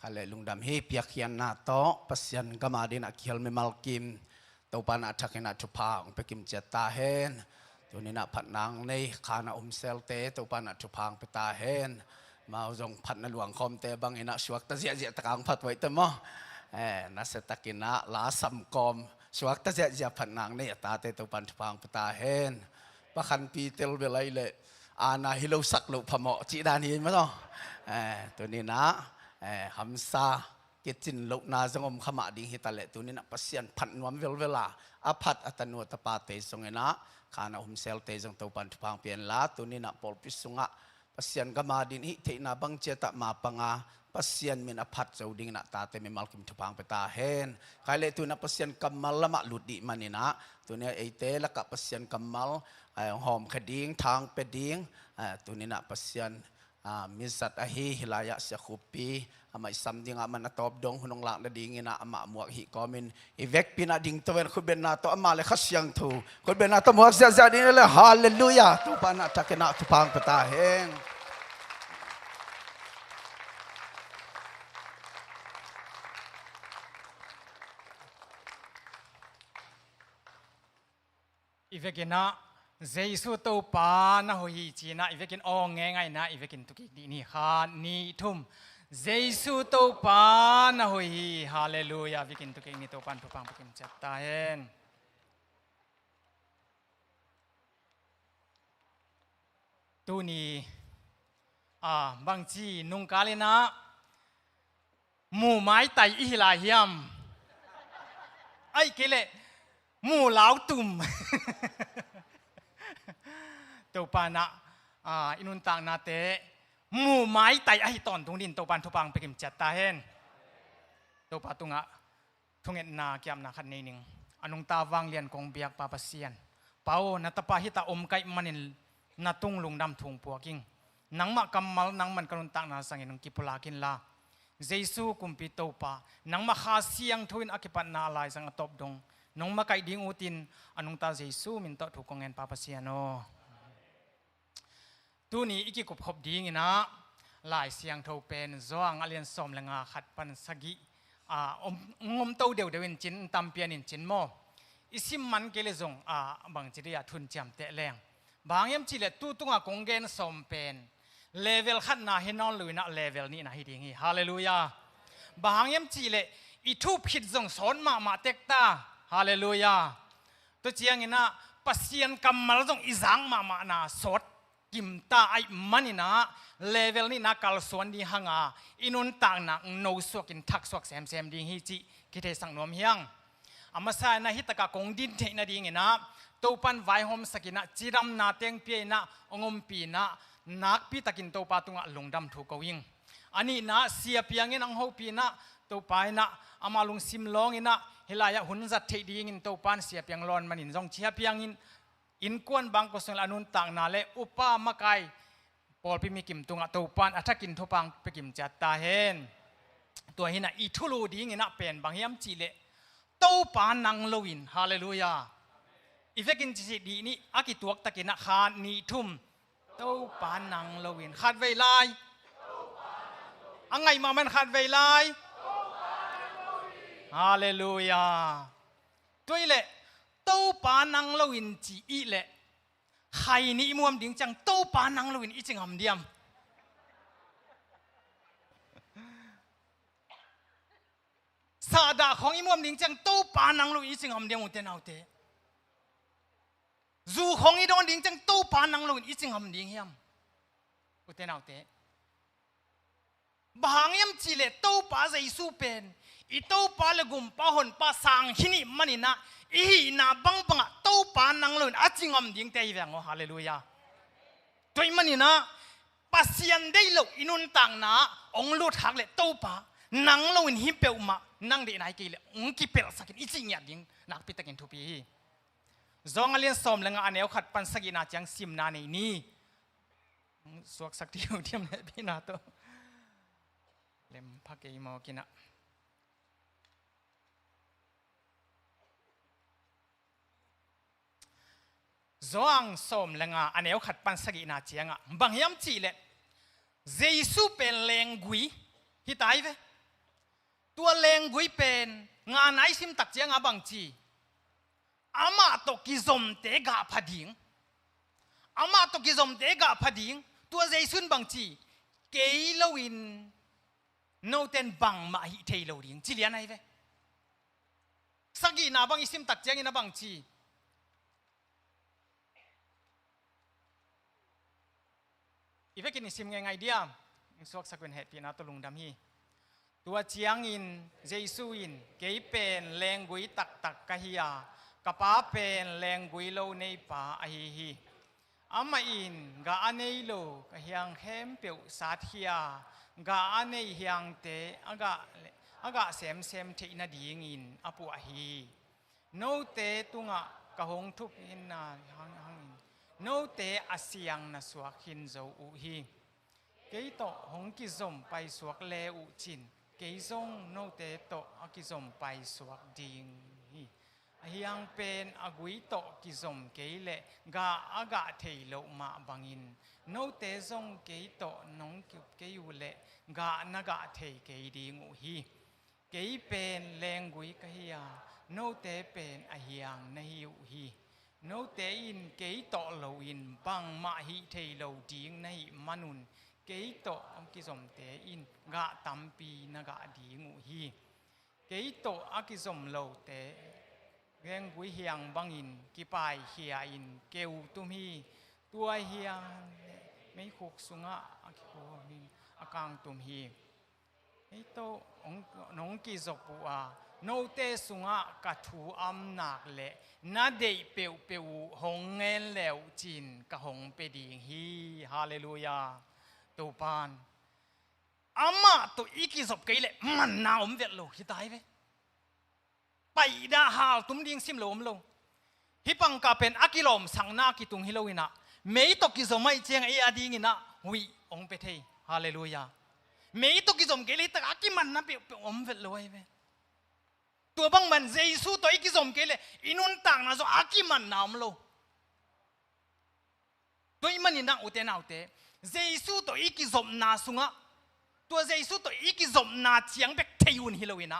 A: kale lungdam hi piakhian na to pasyan kamadin akhil me malkim to pana thakena thupang pekim cheta hen tunina phatnang nei khana selte to pana thupang peta hen mau jong phat na luang khom te bang ina suak ta zia zia takang phat wai te mo na setakina la sam kom suak ta zia zia phatnang nei ta te to pan thupang peta hen pakhan pi tel belai le ana hilo sak lo phamo chi dan hi ma to tunina hamsa kitchin lo na zongom khama ding hitale tunina pasyan phat nuam velvela aphat atanu tapate songena khana sel te jong to pan thupang pian la tunina polpisunga pasyan gamadin hi theina bang cheta ma panga pasyan min aphat zoding na tate me malkim thupang peta hen khaile tuna pasyan kamal lama ludi manina tunia eite laka pasyan kamal hom khading thang peding tunina pasyan misat ahi hilaya sia khupi amai samding aman atop dong hunong lak na ding ina ama muak hi komin ivek pina ding towen khuben na to amale khasyang thu khuben na to muak sia sia din le hallelujah tu pana takena thupang peta hen
E: Ivekina Jesu to pa na hoi chi na ivekin ong nge ngai na ivekin tuki di ni khan ni thum Jesu to pa na hoi hallelujah ivekin tuki ni to pan thupang pekim chat ta hen tu ni bang chi nung kalena mu mai tai i la hiam ai kele mu lao tumตัวปานะอินุนต่างนาเตหมู่ไม้ไต่ไอตอนตรงดินตัวปานทุปังไปกิมจัดตาเห็นตัวปาตุงะทุงเอ็นนาเกียมนาคันนี้นึงอนุงตาวังเลียนกงเบียกปาปเซียนเปานาตปาฮิตาอมไก่มันนนาตุงลุงดำทุงปัวกิงนังมากำมัลนังมันกรุนต่างนาสังเงินกิปุลากินลาเจซูกุมปิตัวปานังมาขาเสียงทุนอากิปันนาลายสังตบดงน้องมาไก่ดิ้งอุตินอนุงตาเจซูมินโตถูกกงเงินปาปเซียนโนตัวนี้อีกกบขบดีงี้นะหลายเสียงเท่าเป็นจ้างอเลียนสมแรงขัดปันสกิงมเต้าเดียวเดินจินตำเปียนินจินโมอิสิมันเกลจงบางจีเรียทุนจำเตะแรงบางยามจีเลตู้ตุงกงเกนสมเป็นเลเวลขัดนาเฮนอนลุยนะเลเวลนี้นะฮิดีงี้ฮาเลลูยาบางยามจีเลอีทูผิดจงสอนมาเต็กตาฮาเลลูยาตัวเจียงงี้นะปัสเซียนกำมาแล้วจงอีสังมานาสดกิมตาไอมันนี่นะเลเวลนี่นะกัลส่วนดีหังอินุนต่างนักโนสวกินทักสวกแซมดีฮิจิคิดให้สังนวมเฮียงอามาใส่นะฮิตกะกงดินเทนะดีงี้นะตัวปันไวหอมสกินะจีรำนาเตียงเปียนะองมปีนะนักปีตะกินตัวปาตุงะลงดำถูกกวิงอันนี้นะเสียเปียงเงินอังโฮปีนะตัวปายนะอามาลงซิมลองเงินนะเฮลายะหุ่นจัดเทดีเงินตัวปันเสียเปียงร้อนมันอินจงเชียเปียงเงินอินกวนบางกุศลอนุนต่างนาเลอุปามะไกปอลพิมิกิมตุงะตูปานอัฐกินทุปังไปกิมจัตตาเฮนตัวหินะอีทุลูดีงินะเป็นบางยามจีเลตูปานังโลวินฮาเลลูยาอีเฟกินจีดีนี่อากิตัวตะกินะคานนีทุมตูปานังโลวินขาดเวลาอังไงมามันขาดเวลาฮาเลลูยาตัวเลตู้ปานังลวินจีอีเละใครนี่มัวมดิ่งจังตู้ปานังลวินอีจิงหำเดียมสาดาของอีมัวมดิ่งจังตู้ปานังลวินอีจิงหำเดียมอุเทนเอาเตจูของอีโดนดิ่งจังตู้ปานังลวินอีจิงหำเดียงเฮียมอุเทนเอาเตบางยามจีเลตู้ปาใจสู้เป็นอีตู้ปาเลกุมปาหนปาสังหินี่มันนี่นะอีนาบังบังตู้ปานังลุนอาจิงอมดิ่งเตยแวงโอฮาเลลูยาตัวมันนี่นะปัสยันได้ลูกอินุนต่างนะองลุดหักเลยตู้ปานังลุนฮิเปลมานังเดนายกี่เลยองกิเปลสักินอีจิงยัดดิ่งนักพิตากินทุปีจงอเลียนสมเลงอันเอวขัดปันสกินาจังซิมนาในนี้สวกสักที่อยู่เทียมเนี่ยพี่นาโตเล่มพักเกยมอกินะจงสมเลงอันเอวขัดปันสกินาเจียงบางยามจีเลเจสุเป็นเลงกุยฮิตายเว
F: ตัวเลงกุยเป็นงานไหนซิมตักเจียงอาบังจีอามาตกิจมเตกาพดิงอามาตกิจมเตกาพดิงตัวใจสุนบังจีเกยลวินโนเทนบังมาฮิเทโลดิงจิเลียนไอเวสักีนาบังอิซิมตักเจียงอินาบังจีอีเวกินอิซิมไงเดียมสวกสักเป็นเหตุปีนาตลุงดำฮีตัวเจียงอินเจสุอินเกยเป็นแรงกุยตักตักกะฮิยากะป้าเป็นแรงกุยโลในป่าอหิฮีอามาอินกะอันเนโลกะเฮียงเข้มเปียวสาธิยากะอันเนเฮียงเตอากะเซมเทอินาดีงินอปุอฮีโนเตตุงะกะหงทุกอินนาหังโนเตอาเซียงนาสวกหินโจอุฮีเกยโตหงกิจมไปสวกเลอุจินเกยซงโนเตโตอากิจมไปสวกดิงฮียังเป็นอากุยโตกิจมเกยเลกะอากะเทโลมาบังอินโนเตซงเกยโตนงกิบเกยูเลกะนากะเทเกยดิงอุฮีเกยเป็นแรงกุยกะฮียาโนเตเป็นอาเฮียงนหิวฮีโนเตอินเกยโตโลอินบังมาฮิเทโลดิงนหิมานุนเกยโตอังกิสมเตอินกะตัมปีนกะดีงูฮีเกยโตอังกิสมโลเตเรงกุยเฮียงบังอินกิปายเฮียอินเกวตุมฮีตัวเฮียงไม่ขุกสุงะอักิโกมิอากางตุมฮีเกยโตนงกิจปัวโนเตสุงะกะทูอัมนักเลนาเดยเปียวหงเงินแล้วจินกะหงเปดีฮีฮาเลลูยาตัวปานอามาตัวอีกิจบเกยเลยมันน่าอมเวทโลฮิตายเวไปด่าหาตุ้มดิ้งซิมโลมโลฮิปังกาเป็นอากิลมสังนากิตุงฮิโลวินะไม่ตกิจบไม่เจียงเอียดีงินะหุยองเปเทฮาเลลูยาไม่ตกิจบเกยเลยแต่อากิมันน่าเปียวอมเวทโลเวตัวบังมันเจสุตัวอีกิจบเกยเลยอินุนต่างนะโซอากิมันน่าอมโลตัวอีมันนี่นะอุเตนาอุเตเจสุตัวอีกิจบนาสุงะตัวเจสุตัวอีกิจบนาเจียงเบกเทยุนฮิโลวินะ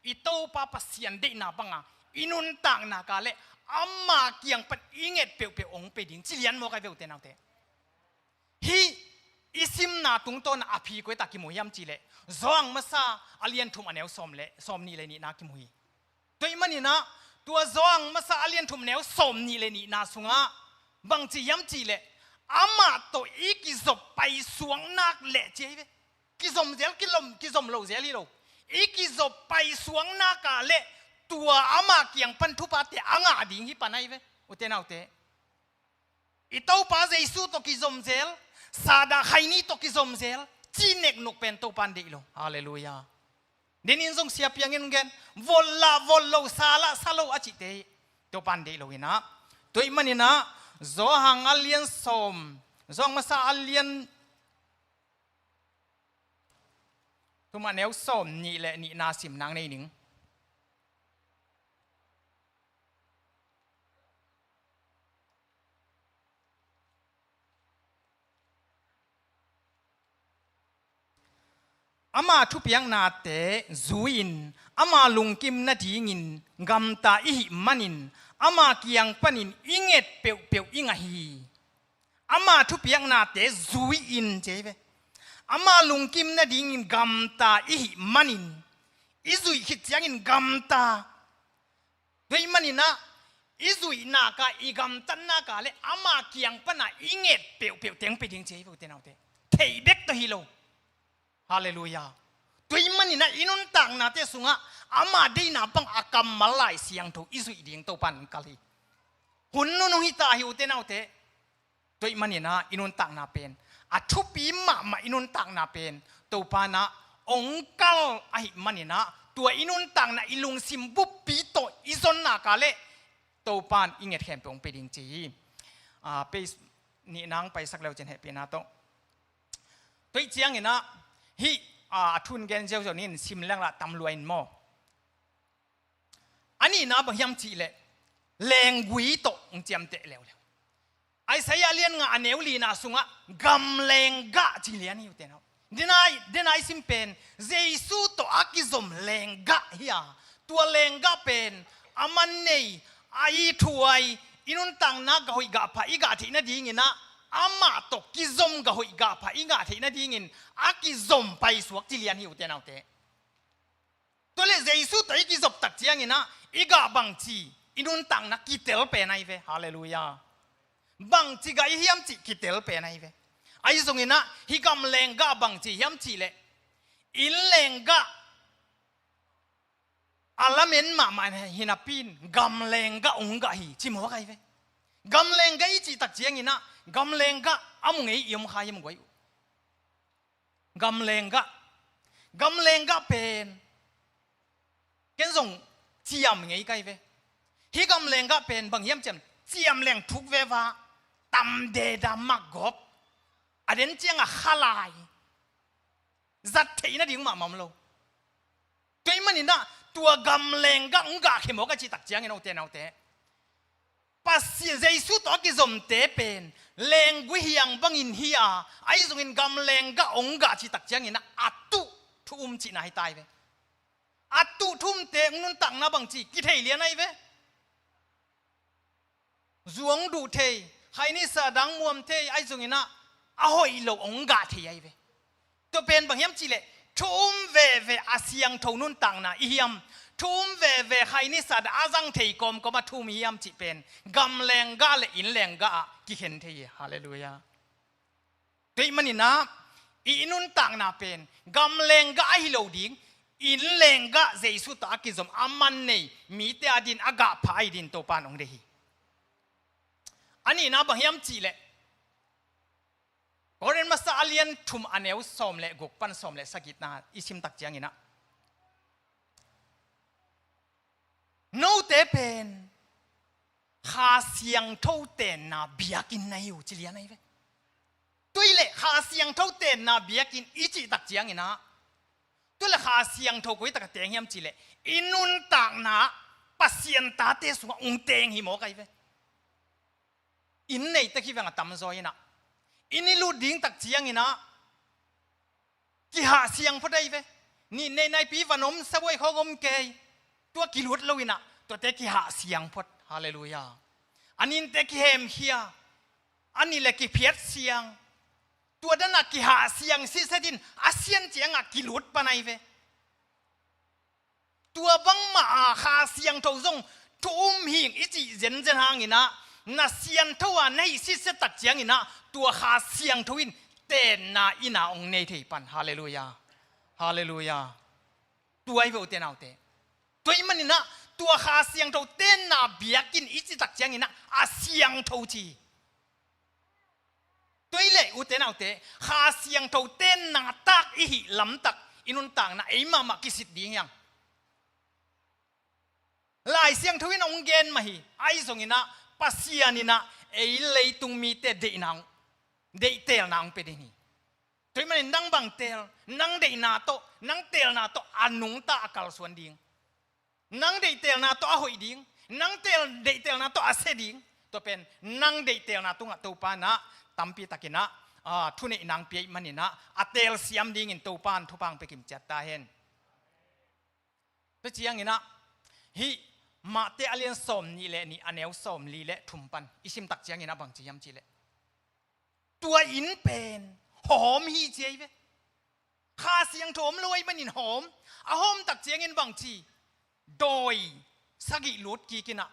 F: อีโตปาปัสยันเดนาบังอ่ะอินุนต่างนากาเลอามาเกียงปัดอิงเอ็ดเปียวองไปดิ้งจิเลียนโมกายเวลเตนาเตฮีอิซิมนาตุงโตนอภิกวยตากิโมยามจิเลจองมาซาอเลียนทุมอันเอวสมเลสมนี่เลยนี่นากิโมฮีตัวอีมันนี่นะตัวจองมาซาอเลียนทุมเนวสมนี่เลยนี่นาสุงะบังจิยามจิเลอามาตัวอีกิจบไปสวงนักเละเจ๊เวกิจบเจลกิจบโลเจลิโลอีกิจบไปสวงนักเละตัวอามาเกียงพันธุปาเตอ่างอดิ่งฮิปนัยเวอุเตนาอุเตอีเต้าป้าเจสุตัวกิจบเจลซาดาไฮนี่ตัวกิจบเจลจีเนกนกเป็นตัวปันเดโลฮาเลลูยาเดนินซงเสียเพียงเงินเงินวอลโลซาโลอาจิเตตัวปันเดโลวินะตัวอีมันนี่นะโจหังอเลียนสมโจงมาซาอเลียนตัวมันเอวสมนี่แหละนี่นาสิมนางในหนึ่งอามาทุเปียงนาเตจูอินอามาลุงกิมนาดีงินกำตาอิหิมันินอามาเกียงปนินอิงเอ็ดเปียวอิงฮีอามาทุเปียงนาเตจูอินเจเวอามาลุงกิมนาดีงินกำตาอิหิมันินอิจุยขิดยังอินกำตาด้วยมันินะอิจุยนากาอีกำตันนากาเลอามาเกียงปนาอิงเอ็ดเปียวเตียงไปดิ้งเจเวเตนาเตเทเบกตัวฮิโลฮาเลลูยาตัวมันนี่นะอินุนต่างนาเตสุงะอามาดีนาบังอากรรมมาลายเสียงถูกอิสุอีดิ่งตัวปันกาลีหุ่นนุฮิตาหิวเตนาเตตัวมันนี่นะอินุนต่างนาเป็นอาทุปีมาอินุนต่างนาเป็นตัวปานะองกัลไอมันนี่นะตัวอินุนต่างนาอิลุงซิมบุปปีโตอิซอนนากาเลตัวปานอิงเงตแขมไปองไปดิ่งจีไปนี่นางไปสักแล้วเจนเหตุเป็นนาโตตัวเจียงนี่นะฮีทุนเกณฑ์เจ้าเจ้านี่ซิมเรื่องละตำรวจมออันนี้นะบางยามจีเลยแรงกุยโตงเจียมเตะแล้วไอ้สายเลียนงานเนวลีนาสุงะกำแรงกะจีเลียนอยู่เตนะ dinai sim pen jesu to akizom lenga hiya tua lenga pen aman nei ai thuai inun tang na ga hoi ga pha i ga thi na ding ina ama to kizom ga hoi ga pha i ga thi na ding in akizom pai suak ti lian hi u te nau te tole jesu to i kizop tak chiang ina i ga bang chi inun tang na kitel pe nai ve hallelujah bang chi ga i hiam chi kitel pe nai ve ai zong ina hi gam lenga bang chi hiam chi le in lenga alamen ma hinapin gam lenga unga hi chim ho kai ve gam lenga i chi tak chiang ina gam lenga amung ei yom kha yom goi gam lenga pen ken zong chiam ngei kai ve hi gam lenga pen bang hiam chem chiam leng thuk ve wa tam de da magop aden chiang a khalai zat theina ding ma mam lo toi manina tua gam lenga nga khemo ka chi tak chiang ino te nau te pasi jesu to ki zom te pen lengui hiang bangin hia ai zungin gam lenga onga chi tak chiang ina atu thum chi nai tai ve atu thum te nun tang na bang chi ki thei lian ai ve zuang du thei hai ni sa dang muam thei ai zungina a hoi lo onga thei ai ve to pen bang hiam chi le thum ve asiang tho nun tang na i hiam thum ve hai ni sa da azang thei kom ko ma thum hiam chi pen gam lenga le in lenga ki hen thei hallelujah tei manina i nun tang na pen gam lenga hi lo ding in lenga jesu ta ki zom aman nei mi te adin aga phai din to pan ong de hi ani na bang hiam chi le oren masa alien thum aneu som le gok pan som le sakit na isim tak chiang ina no te pen kha siang tho ten na biakin na yu chi lian ai ve tuile kha siang tho ten na biakin ichi tak chiang ina tuile kha siang tho koi tak teng hiam chi le inun tak na pasien ta te su ung teng hi mo kai ve in nei ta ki wanga tam zo ina ini lu ding tak chiang ina ki ha siang phadai ve ni nei nai pi vanom sawai khogom ke tua ki lut lo ina to te ki ha siang phot hallelujah anin te ki hem hia ani le ki phiat siang tua dana ki ha siang si sedin asian chiang a ki lut panai ve tua bang ma kha siang tho zong thum hing ichi zen hang ina na sian thowa nei si se tak chiang ina tua kha siang thoin ten na ina ong nei thei pan hallelujah hallelujah tuai vo te nau te toi manina tua kha siang tho ten na biakin ichi tak chiang ina a siang tho chi toi le u te nau te kha siang tho ten na tak i hi lam tak inun tang na ei ma ma kisit ding yang lai siang thoin ong gen ma hi ai zong ina pasianina ei leitung mi te de nang de tel nang pe de ni toi man nang bang tel nang de na to nang tel na to anung ta akal suan ding nang de tel na to a hoi ding nang tel de tel na to a se ding to pen nang de tel na tu nga to pa na tampi takina thu nei nang pi manina atel siam ding in to pan thu pang pe kim chat ta hen pe chiang ina hi ma te alien som ni le ni aneu som li le thumpan isim tak chiang ina bang chiam chi le tua in pen hom hi chei ve kha siang thom loi manin hom a hom tak chiang in bang chi doi sagi lut ki kina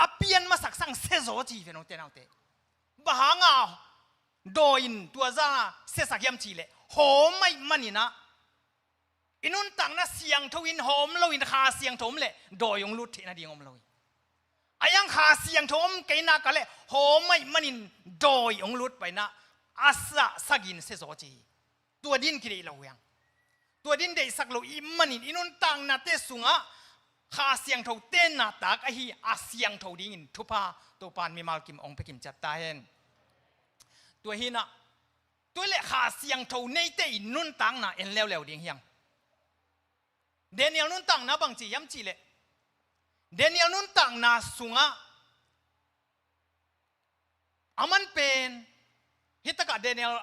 F: apian ma sak sang se zo chi ve no te nau te bahanga doin tua za se sakyam chi le hom mai manina inun tang na siang thowin hom loin kha siang thom le doyong lut thina ding om loi ayang kha siang thom keina ka le hom mai manin doyong lut pai na asa sagin se zo chi tua din ki lo yang tua din dei sak lo i manin inun tang na te sunga kha siang tho ten na tak a hi a siang tho ding in thupa to pan mi mal kim ong pe kim chat ta hen tua hina tua le kha siang tho nei te inun tang na en lew ding hiang Daniel nun tang na bang chi yam chi le Daniel nun tang na sunga aman pen hitaka Daniel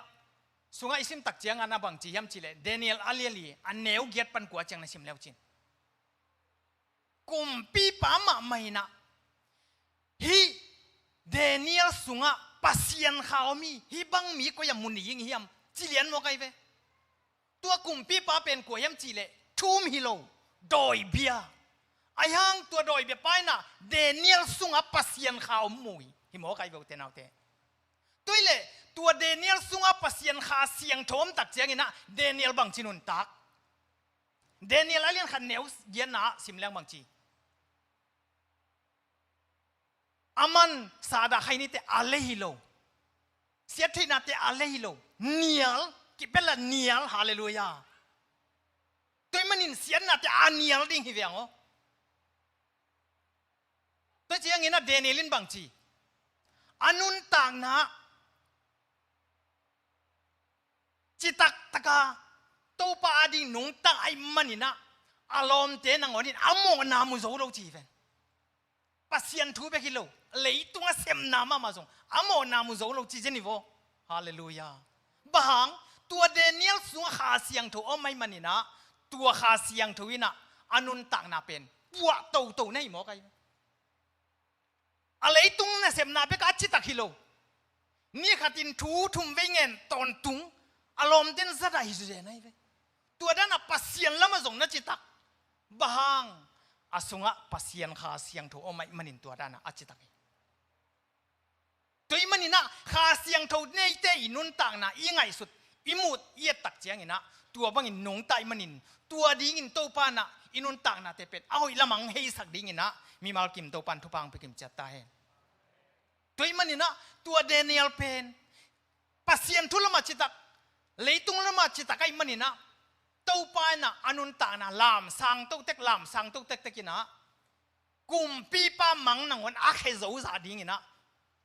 F: สุงาอิสิมตักเจียงอันนับังจียมจิเลเดเนียลอาเลียลีอันเนวเกียดปันกัวเจียงนะสิมแล้วจินกุมปีปามาไม่นะฮีเดเนียลสุงาปัสยันข่าวมีฮีบังมีก็ยังมุนยิงฮิมจิเลียนโมไกเวตัวกุมปีปาเป็นกัวยมจิเลทุ่มฮิโลดอยเบียไอฮังตัวดอยเบียไปนะเดเนียลสุงาปัสยันข่าวมุยฮิโมไกเวเตนเอาเตตัวเล่ตัวเดเนียลสุงาปัสยันข่าเสียงโถมตักเจียงนะเดเนียลบังจินุนตักเดเนียลอาเลียนขันเนวเย็นนะสิมแรงบังจีอามันสาดาใครนี่เตอาเลฮิโลเสียที่นาเตอาเลฮิโลเนียลกิเป็นละเนียลฮาเลลูยาตัวมันนินเสียนาเตอาเนียลดิ้งฮิเวียงอ๋อตัวเจียงเงินนะเดเนียลินบังจีอนุนต่างนะจิตักตะกาตัวปาดิงนุ่งตั้งไอ้มันนี่นะอารมณ์เจนังอ๋อนี่อามงนามุโซโลจีเวนปัสยันทูเบกิโลเลยตัวเซมนามาส่งอามงนามุโซโลจีเจนิโวฮาเลลูยาบางตัวเดเนียลสุงขาเสียงทูอ๋อไม่มันนี่นะตัวขาเสียงทูวินะอนุนต่างนาเป็นวัวโตในหมอไก่อะไรตุงนะเซมนาเบกอาจิตักกิโลนี่ขัดินทูทุ่มเวงเงินตอนตุงอารมณ์เด่นสะได้สุดเลยนะตัวด้านน่ะปัสยันแล้วมาส่งนัจิตักบางอาสุงะปัสยันขาเสียงถูโอไม่มันินตัวด้านน่ะอาจิตักตัวมันนี่นะขาเสียงถูเนี่ยเตอินุนต่างน่ะยังไงสุดอิมุดเอียตักเจียงนี่นะตัวบางอินหนงไตมันินตัวดิ้งอินโตปานะอินุนต่างน่ะเตเป็ดเอาอีละมังเฮสักดิ้งนี่นะมีมาลกิมโตปันทุพังไปกิมจัตตาเฮตัวมันนี่นะตัวเดเนียลเป็นปัสยันทุลมาจิตักเลยตุงละมาจิตตะไกมันนี่นะเต้าปายนะอนุนตานะลามสังเต้าเต็กลามสังเต้าเต็กกินะกุมปีปามังนังวันอาเคโซซาดิ้งนะ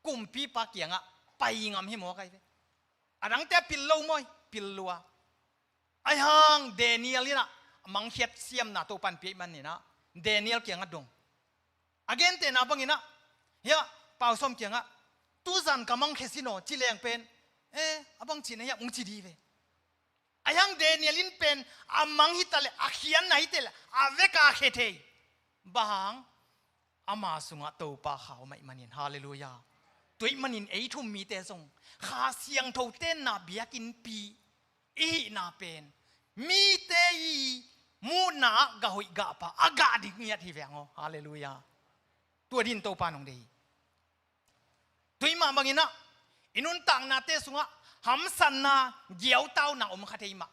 F: กุมปีปาเกียงอะไปงามให้หมอไกอันนั้นแต่ปิลโลมอยปิลลัวไอฮังเดเนียลนี่นะมังเฮ็ดเสียมนะเต้าปันปีมันนี่นะเดเนียลเกียงอะดงอเกนเตนะบังนี่นะเฮียเป่าส้มเกียงอะตูซันกับมังเคสิโนจิเลงเป็นabang cina ya mungkin dive. Ayang Danielin pen amang hitale akhian na hitale avek akhete. Bahang ama sunga tau pa khao mai manin haleluya. Tui manin ei thum mi te song. Kha siang thau ten na biakin pi. I na pen. Mi te i mu na ga hoi ga pa aga di ngiat hi vengo haleluya. Tua din tau pa nong dei. Tui ma bangina inun tang na te sunga ham san na giau tau na om khatei ma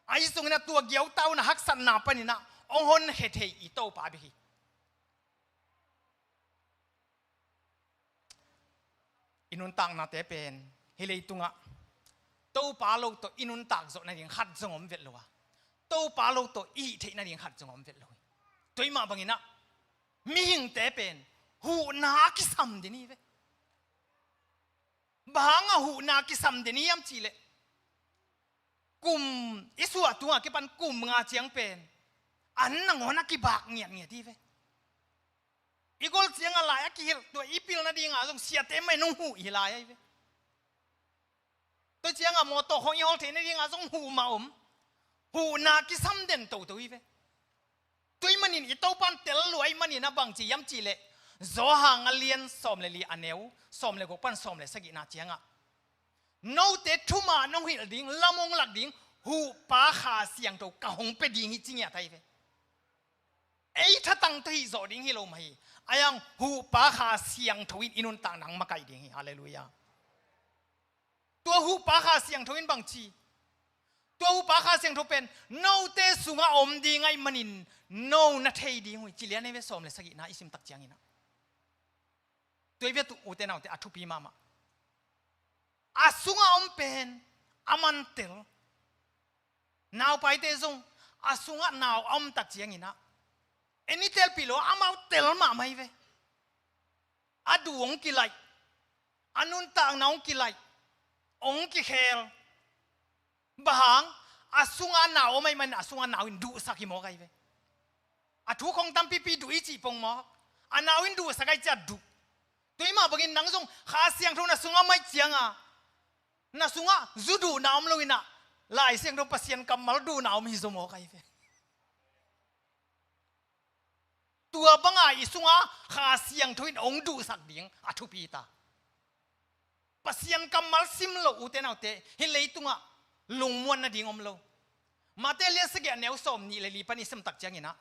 F: ai sunga na tua giau tau na hak san na pani na ong hon hetei I to pa bi inun tang na te pen hilei tunga to pa lo to inun tak zo na ding khat zong om vet lo wa to pa lo to I thei na ding khat zong om vet lo toi ma bangina mi hing te pen hu na ki sam de ni ve bang a hu na ki sam de ni yam chi le kum isu atunga ke pan kum nga chiang pen an na ngona ki bak ngiat ngiat ti ve igol chiang ala ya ki hil to ipil na ding a jong sia te mai nong hu hi la ai ve to chiang a mo to hong yol the na ding a jong hu ma hu na ki sam den to to i ve toi manin I to pan tel luai manin na bang chi yam chi le zo hang alien som le li aneu som le go pan som le sagi na chianga no te thuma nong hil ding lamong lak ding hu pa kha siang to ka hong pe ding hi chingya thai ve ei tha tang to hi zo ding hi lo mai ayang hu pa kha siang thoin inun tang nang makai ding hi hallelujah tua hu pa kha siang thoin bang chi tua hu pa kha siang tho pen no te sunga om ding ai manin no na thei ding hui chi lian ne ve som le sagi na isim tak chiang inaตัวเวตุอุเตนเอาแต่อัทุปีมาอาสุงอมเป็นอามันเตลนาวไปเตซงอาสุงนาวอมตักเจียงอินะเอ็นี่เตลปิโลอามาเตลมาไม่เวอาดูองกิไลอานุนต่างน้องกิไลองกิเคลบางอาสุงนาวไม่มันอาสุงนาวอินดูสักกี่โมกไอเวอาทุกของตั้มปีดูอีจีปงมออานาวินดูสักไอจัดดูตัวมาบางทีนังส่งขาเสียงทุนสุงไม่เจียงอ่ะ na sunga zudu naam loina lai siang do pasien kamal du naam hi zomo kai ve tua banga isunga kha siang thoin ong du sak ding athu pi ta pasien kamal sim lo uten autte hi leitunga lungmuan na ding om lo mate le se ge neu som ni le li pani sem tak chang ina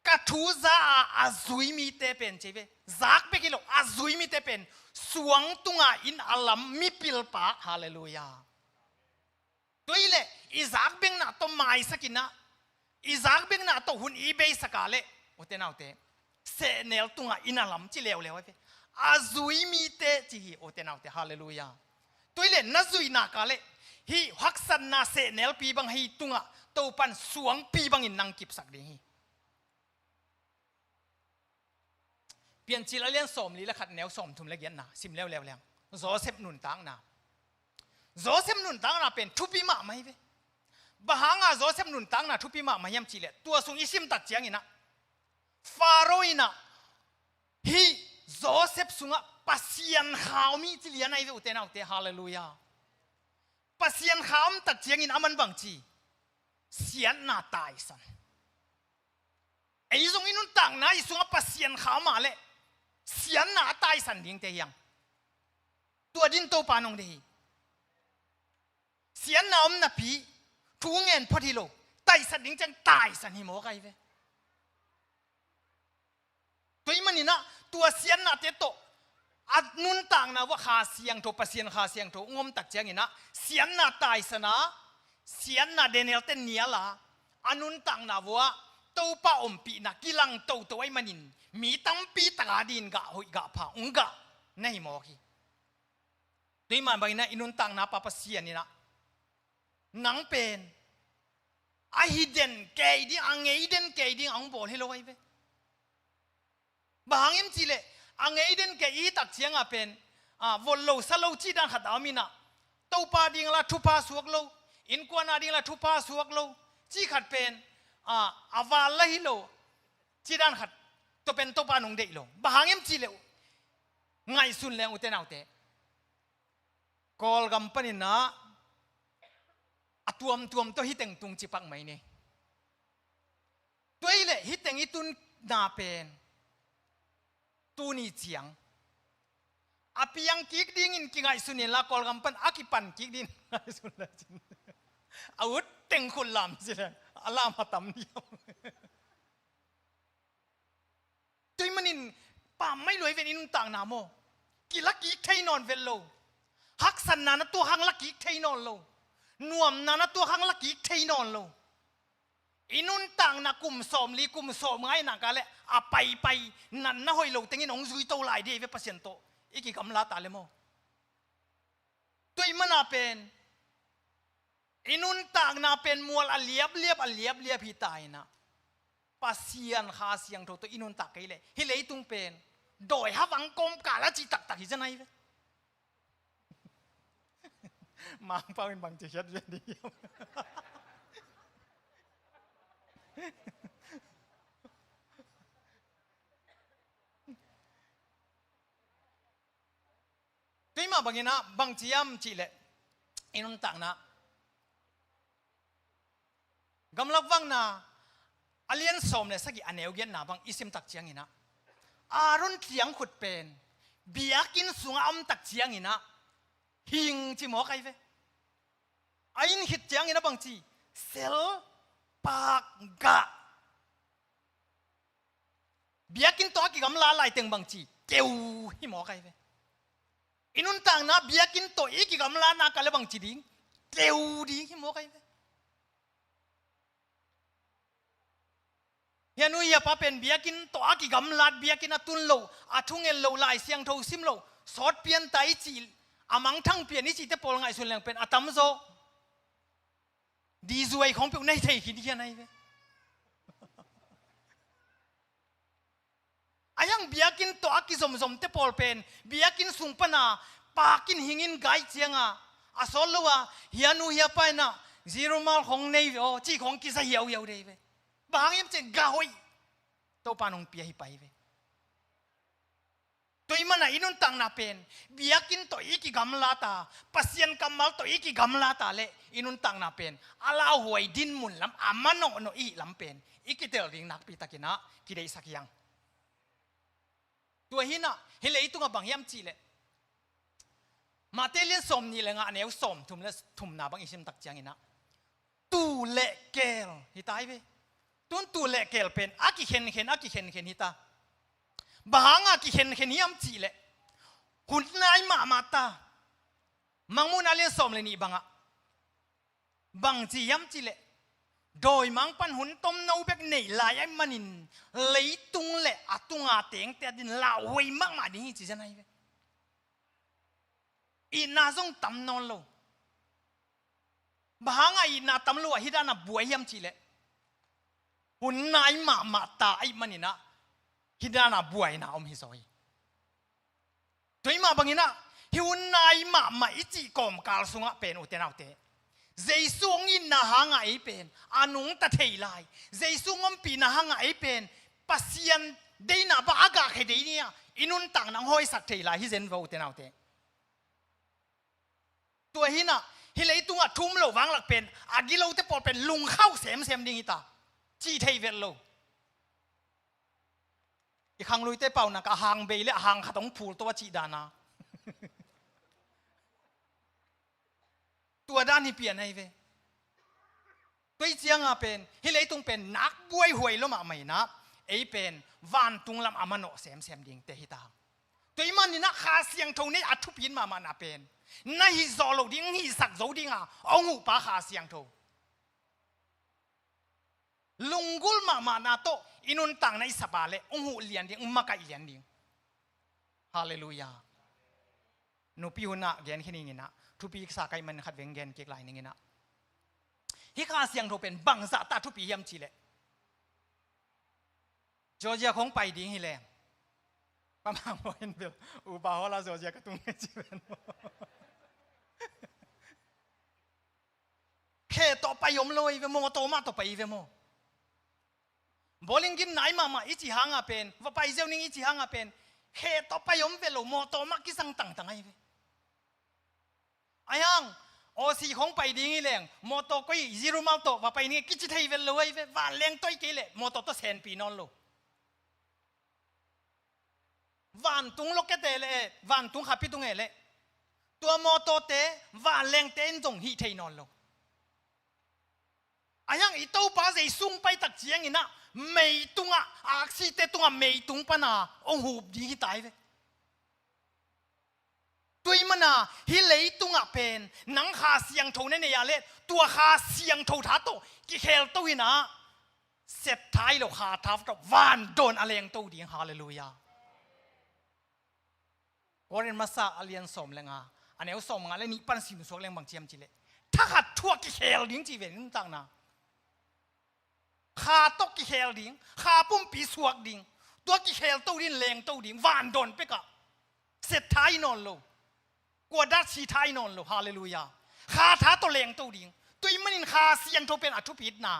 F: ka thu za azui mi te pen cheve zak pe kilo azui mi te pen suang tunga in alam mi pil pa hallelujah toile izak beng na to mai sakina izak beng na to hun ibe sakale uten autte se nel tunga in alam chi lew lew ve azui mi te chi uten autte hallelujah toile na zui na kale hi haksan na se nel pi bang hi tunga to pan suang pi bang in nang kip sak ding hi pian chi la lian som li la khat neu som thum le gian na sim lew lew lew Joseph nun tang na Joseph nun tang na pen thupi ma mai ve bahanga Joseph nun tang na thupi ma mayam chi le tua sung isim tak chiang ina Pharaoh hi Joseph sunga pasian khao mi chi lian ai ve uten autte hallelujah pasian kham tak chiang in aman bang chi sian na tai san ei zong inun tang na isunga pasian kham ma le sian na tai san ding te yang tua din to panong de sian na om na pi thu ngen photi lo tai san ding chang tai san hi mo kai ve toi manina tua sian na te to at nun tang na wa kha siang to pasien kha siang to ngom tak chiang ina sian na tai sana sian na Daniel ten niala anun tang na wa to pa om pi na kilang to ai manin mi tam pi taka din ga hoi ga pha unga nei mo ki toi man bai na inun tang na pa pasian ina nang pen a hidden ke di angei den ke di ang bol hello ai ve bahangim chile angei den ke I tak chiang a pen vol lo sa lo chi dan khat amina to pa ding la thu pa suak lo in kwa na ding la thu pa suak lo chi khat pen aval la hi lo chi dan khat to pen to pa nong de lo bahangim chi le ngai sun le uten autte kol company na atuam to hiteng tung chi pak mai ne toile hiteng itun na pen tu ni chiang apiang kik ding in kingai sunin la kol gampan akipan kik din sun la chin out teng khul lam sila alam hatam diam tui manin pa mai loi ven in tang na mo kilaki thai non vel lo hak san na tu hang laki thai non lo nuam na tu hang laki thai non lo inun tang na kum som ngai na kale a pai nan na hoi lo tengin ong zui to lai de ve pasien to iki kamla ta le mo toi mana pen inun tang na pen mual a liap liap hi tai na pasian kha siang to inun tak kai le hi le tung pen doi ha wang kom ka la chi tak hi janai ve mang pa in bang che chat ve di tuy mà bằng na bằng chiam chỉ lệ inun tang na gamlak wang na alien som le sagi aneu gen na bang isim tak chiang ina arun tiang khut pen biakin sunga am tak chiang ina hing chi mo kai ve ain hit chiang ina bang chi sel pak ga biakin to ki gamla lai teng bang chi keu hi mo kai ve inun tang na biakin to iki gamla na kale bang chi ding keu ding hi mo kai ve hianu ya pa pen biakin to aki gamla biakin atun lo athung el lo lai siang tho sim lo sot pian tai chi amang thang pian ni chi te pol ngai sun leng pen atam zo đi ruồi không biết này thầy khi đi này vậy, ayang biakin to aki zom te pol pen biakin sungpana pakin hingin gai chianga asolowa hianu hiapai na zero mal hong nei o chi hong ki sa hiao hiao dei ve bang yam chen ga hoi to panong pia hi pai ve toy man na inun tang na pen biakin to iki gamla ta pasien kamal to iki gamla ta le inun tang na pen ala huai din mun lam amano no i lam pen iki tel ring nak pi takina kidei sakyang tua hina hele itu nga bang yam chi le matelian som ni le nga neu som thum na bang isim tak chiang ina tu le kel hitai ve tun tu le kel pen aki hen hita bahanga ki hen yam chi le hun nai ma mata mangmun alian som le ni banga bang chi yam chi le doi mang pan hun tom nau bek nei lai ai manin lei tung le atunga teng te din la wei mang ma ding chi janai ve ina zong tam non lo bahanga ina tam lo hidana buai yam chi le hun nai ma mata ai manina hidana buai na hi soi toi ma bangina hi hun nai ma ichi kom kal sunga pen u te nau te Jesu ngin na hanga ai pen anung ta thei lai Jesu ngom pi na hanga ai pen pasien deina ba aga khe deinia inun tang nang hoi sak thei lai hi zen vo te nau te tua hina hi lei tunga thum lo wang lak pen agilo te por pen lung khau sem ding ita chi thei vel lo i khang lui te pau na ka hang be le hang khatong phul to chi danaตัวด้านนี้เปลี่ยนให้เว้ตัวเจียงอ่ะเป็นฮิเลตุงเป็นนักบวยหวยล้มอ่ะไม่นับไอ้เป็นวันตุงลำอามันโนเซมดิ่งเตหิตางตัวมันนี่นักขาเสียงเท่านี้อัดทุบยินมามันอ่ะเป็นนั่นฮิโซโลดิ่งฮิสักโซดิ่งอ่ะเอาหูปาขาเสียงเท่าลุงกุลมามันอ่ะโตอินุนตังในสบายเลยองหูเลียนดิ่งมาไกเลียนดิ่งฮาเลลูยานูพิวนะเกียนขี้นี่นะทุปีกษาไกมันขัดเวงเกนเกกลายนึงนะฮิคาเสียงโทเป็นบังซาตาทุปียำจีเลยจอร์เจียคงไปดิ้งฮิแรงประมาณว่าเห็นเบลอุบาฮอลาจอร์เจียกระตุ้งเงินจีเป็นแค่ต่อไปยมลอยเวโมโตมาต่อไปเวโมบอลลิงกินไหนมาอิจิฮังอ่ะเป็นว่าไปเจ้านิ่งอิจิฮังอ่ะเป็นแค่ต่อไปยมเวโลโมโตมากิสังต่างไงเวไอ้ยังโอซีของไปดีงี้แรงมอโตก็ยีซีรูมาโตว่าไปนี่กิจไทยเวลเลยว่าแรงต้อยกี่เลยมอโตตัวแสนปีนอนโลวันตุงโลกเตะเลยวันตุงขับพี่ตุงเอเลยตัวมอโตเตะวันแรงเต้นจงฮีไทยนอนโลไอ้ยังอีโต้ป้าใจซุ่มไปตักเจียงอีน่ะไม่ตุงอ่ะอาซีเตตุงอ่ะไม่ตุงปนาองหูดีกี่ตายเว้ตัวมันน่ะฮิเลตุงอ่ะเป็นนังขาเสียงโทนั่นเนี่ยเลยตัวขาเสียงโทท้าโตกิเคลตัวนะเสร็จท้ายเราขาทับกับวานโดนอะไรอย่างตัวดีฮาเลลูยาก็เรียนมาซาอเลียนสมเลยงาอันนี้สมงาเลยนี่ปันสิมสวกแรงบางเจียมจีเลยถ้าขัดทั่วกิเคลดิ้งจีเวนต่างนะขาตกกิเคลดิ้งขาปุ่มปีสวกดิ้งตัวกิเคลตัวดิ้งแรงตัวดิ้งวานโดนไปกับเสร็จท้ายนอนโลกวดัดชีไทยนอนโลฮาเลลูยาขาท้าตัวแรงตัวดิ่งตัวมันอินขาเสียงตัวเป็นอัทุพิษนา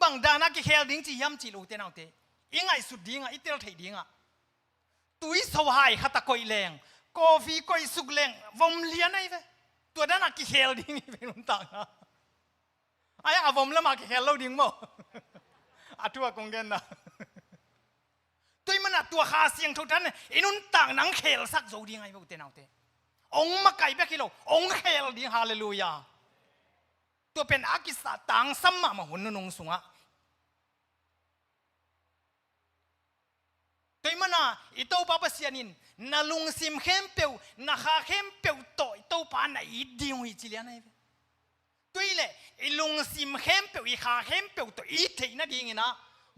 F: บังดานักเคลดิ่งจียำจีลูเตนเอาเตอิงไอสุดดิ่งอ่ะอิเตลไทยดิ่งอ่ะตัวสวายขัตะกอยแรงกาแฟกอยสุกแรงวมเลียนไอ้เว้ตัวด้านนักเคลดิ่งเป็นนุ่นต่างนะไอ้อาวมแล้วมาเคลเราดิ่งมั้งอัทัวกงเกนนะตัวมันตัวขาเสียงทุกท่านอินุนต่างนังเคลสักโจดีไงพวกเตนเอาเตองมาไก่เบกิโลองเคลดีฮาเลลูยาตัวเป็นอากิสต่างสัมมาหุ่นนงสุงะตัวมันอิโตปาปเสียนินนาลุงซิมเข้มเปียวนาคาเข้มเปียวโตอิโตปานาอีดีงอิจิเลียนไงตัวเลยอิลุงซิมเข้มเปียวอีคาเข้มเปียวโตอีเทน่าดีไงนะ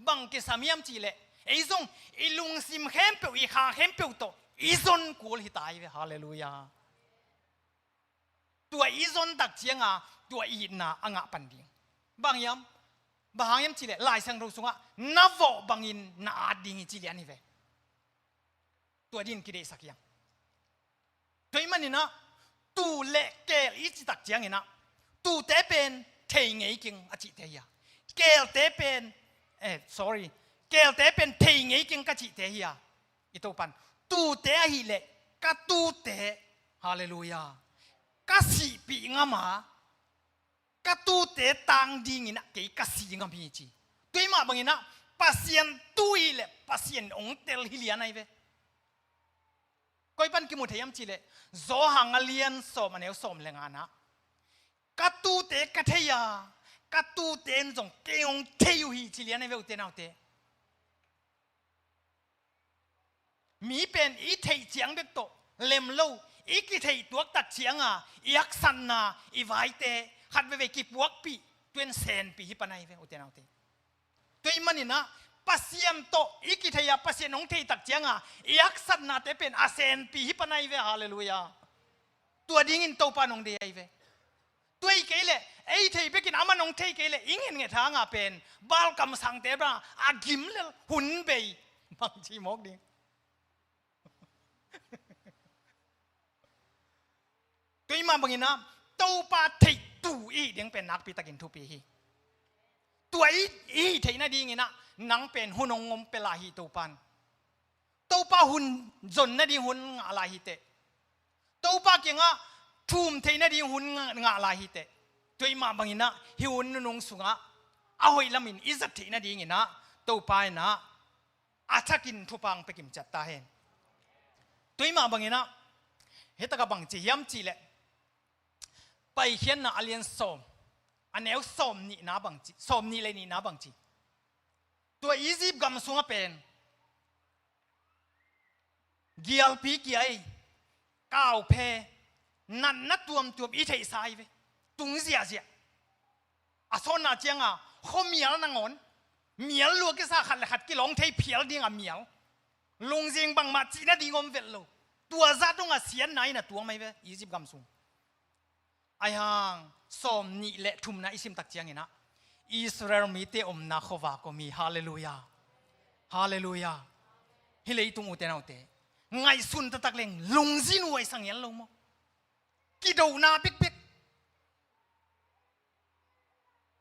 F: บังกิสามียมจีเลยไอ้ซงอีลุงซิมเข้มเปียวอีขาเข้มเปียวโตอีซนกูลฮิตายเวฮาเลลูยาตัวอีซนตักเจียงอ่ะตัวอีน่ะอ่างปันดิงบางยามบางยามจีเลลายสังรูสุงอ่ะนับวบางอินน่าดิงจีเลนี่เวตัวดินกิเลสักยังตัวมันนี่นะตูเละเกลอีจิตักเจียงนี่นะตูเตเป็นเทงไงกิงอจิเทียเกลเตเป็นsorry เกลเตเป็นเทงไงกิงกะจิเตฮียอิโตปันตูเตฮิเลกะตูเตฮาเลลูยากะสีปีงามากะตูเตตังดิงินะเกกะสีงามพีจีตุยมาบังอินะปัสยันตุยเลปัสยันองเตลฮิเลียนไอเวก้อยปันกิมุเทียมจีเลโซหังเลียนสมอันเอวสมเลงานะกะตูเตกะเทียกะตูเตนจงเกยองเทยูฮีจีเลียนไอเวอุเตนเอาเตมีเป็นอีเทยเจียงเด็กโตเล็มโลอีกิเทยตัวตัดเจียงยักษันนาอีไวเตขัดไปกิบวกปีตัวเซนปีฮิปนัยเวอุเตนเอาเตตัวมันนี่นะปัสยันโตอีกิเทยปัสยันองเทยตัดเจียงยักษันนาเตเป็นอาเซนปีฮิปนัยเวฮาเลลูยาตัวดิ้งอินโตปานองเดียเวตัวอีเกลไอเทยไปกินอามันองเทยเกลอิงเงินเงทางเป็นบาลกำสังเตบราอากิมเลหุ่นเบยบางทีมอกดิ้งตัวมาบังอินะตัวปาทิตัวอีเดียงเป็นนักปีตะกินทุปีฮีตัวอีเทน่าดีงี้นะนังเป็นหุ่นงมเปลาฮีตัวปันตัวปาหุ่นจนน่าดีหุ่นอะไรฮีเตตัวปาเกี่ยงอ่ะทุ่มเทน่าดีหุ่นงาอะไรฮีเตตัวมาบังอินะฮิหุ่นนงสุงอ่ะเอาไว้ละมินอิสัตเทน่าดีงี้นะตัวปานะอาชักินทุปังไปกิมจัดตาเห็นตัวมาบังอินะเฮตกะบังจียมจีเลไปเขียนนะอเลียนสมอันเอวสมนี่นาบังจีสมนี่เลยนี่นาบังจีตัวอียิปต์กำสุงเป็นเกียลปีเกียก้าวเพนั่นนัดตัวอีเทสายเวตุงเสียอาสนาเจียงเขาเมียลนางอนเมียลลูกก็สาขัดขัดกี่หลงเทเพียลดิ้งเมียลลุงเสียงบังมาจีน่าดิ้งอมเวลโลตัวซาตรงเสียนไหนนะตัวไม่เวอียิปต์กำสุงไอ้ห่างสมนี่เละทุ่มนะอิสิมตักเจียงนะอิสราเอลมีเตอมนาขวาก็มีฮาเลลูยาฮาเลลูยาฮิเลตุงอุเตนาอุเตไงสุนตะตักเลงลุงซินไว้สังเย็นลงมั้งกิดาวนาเป๊ก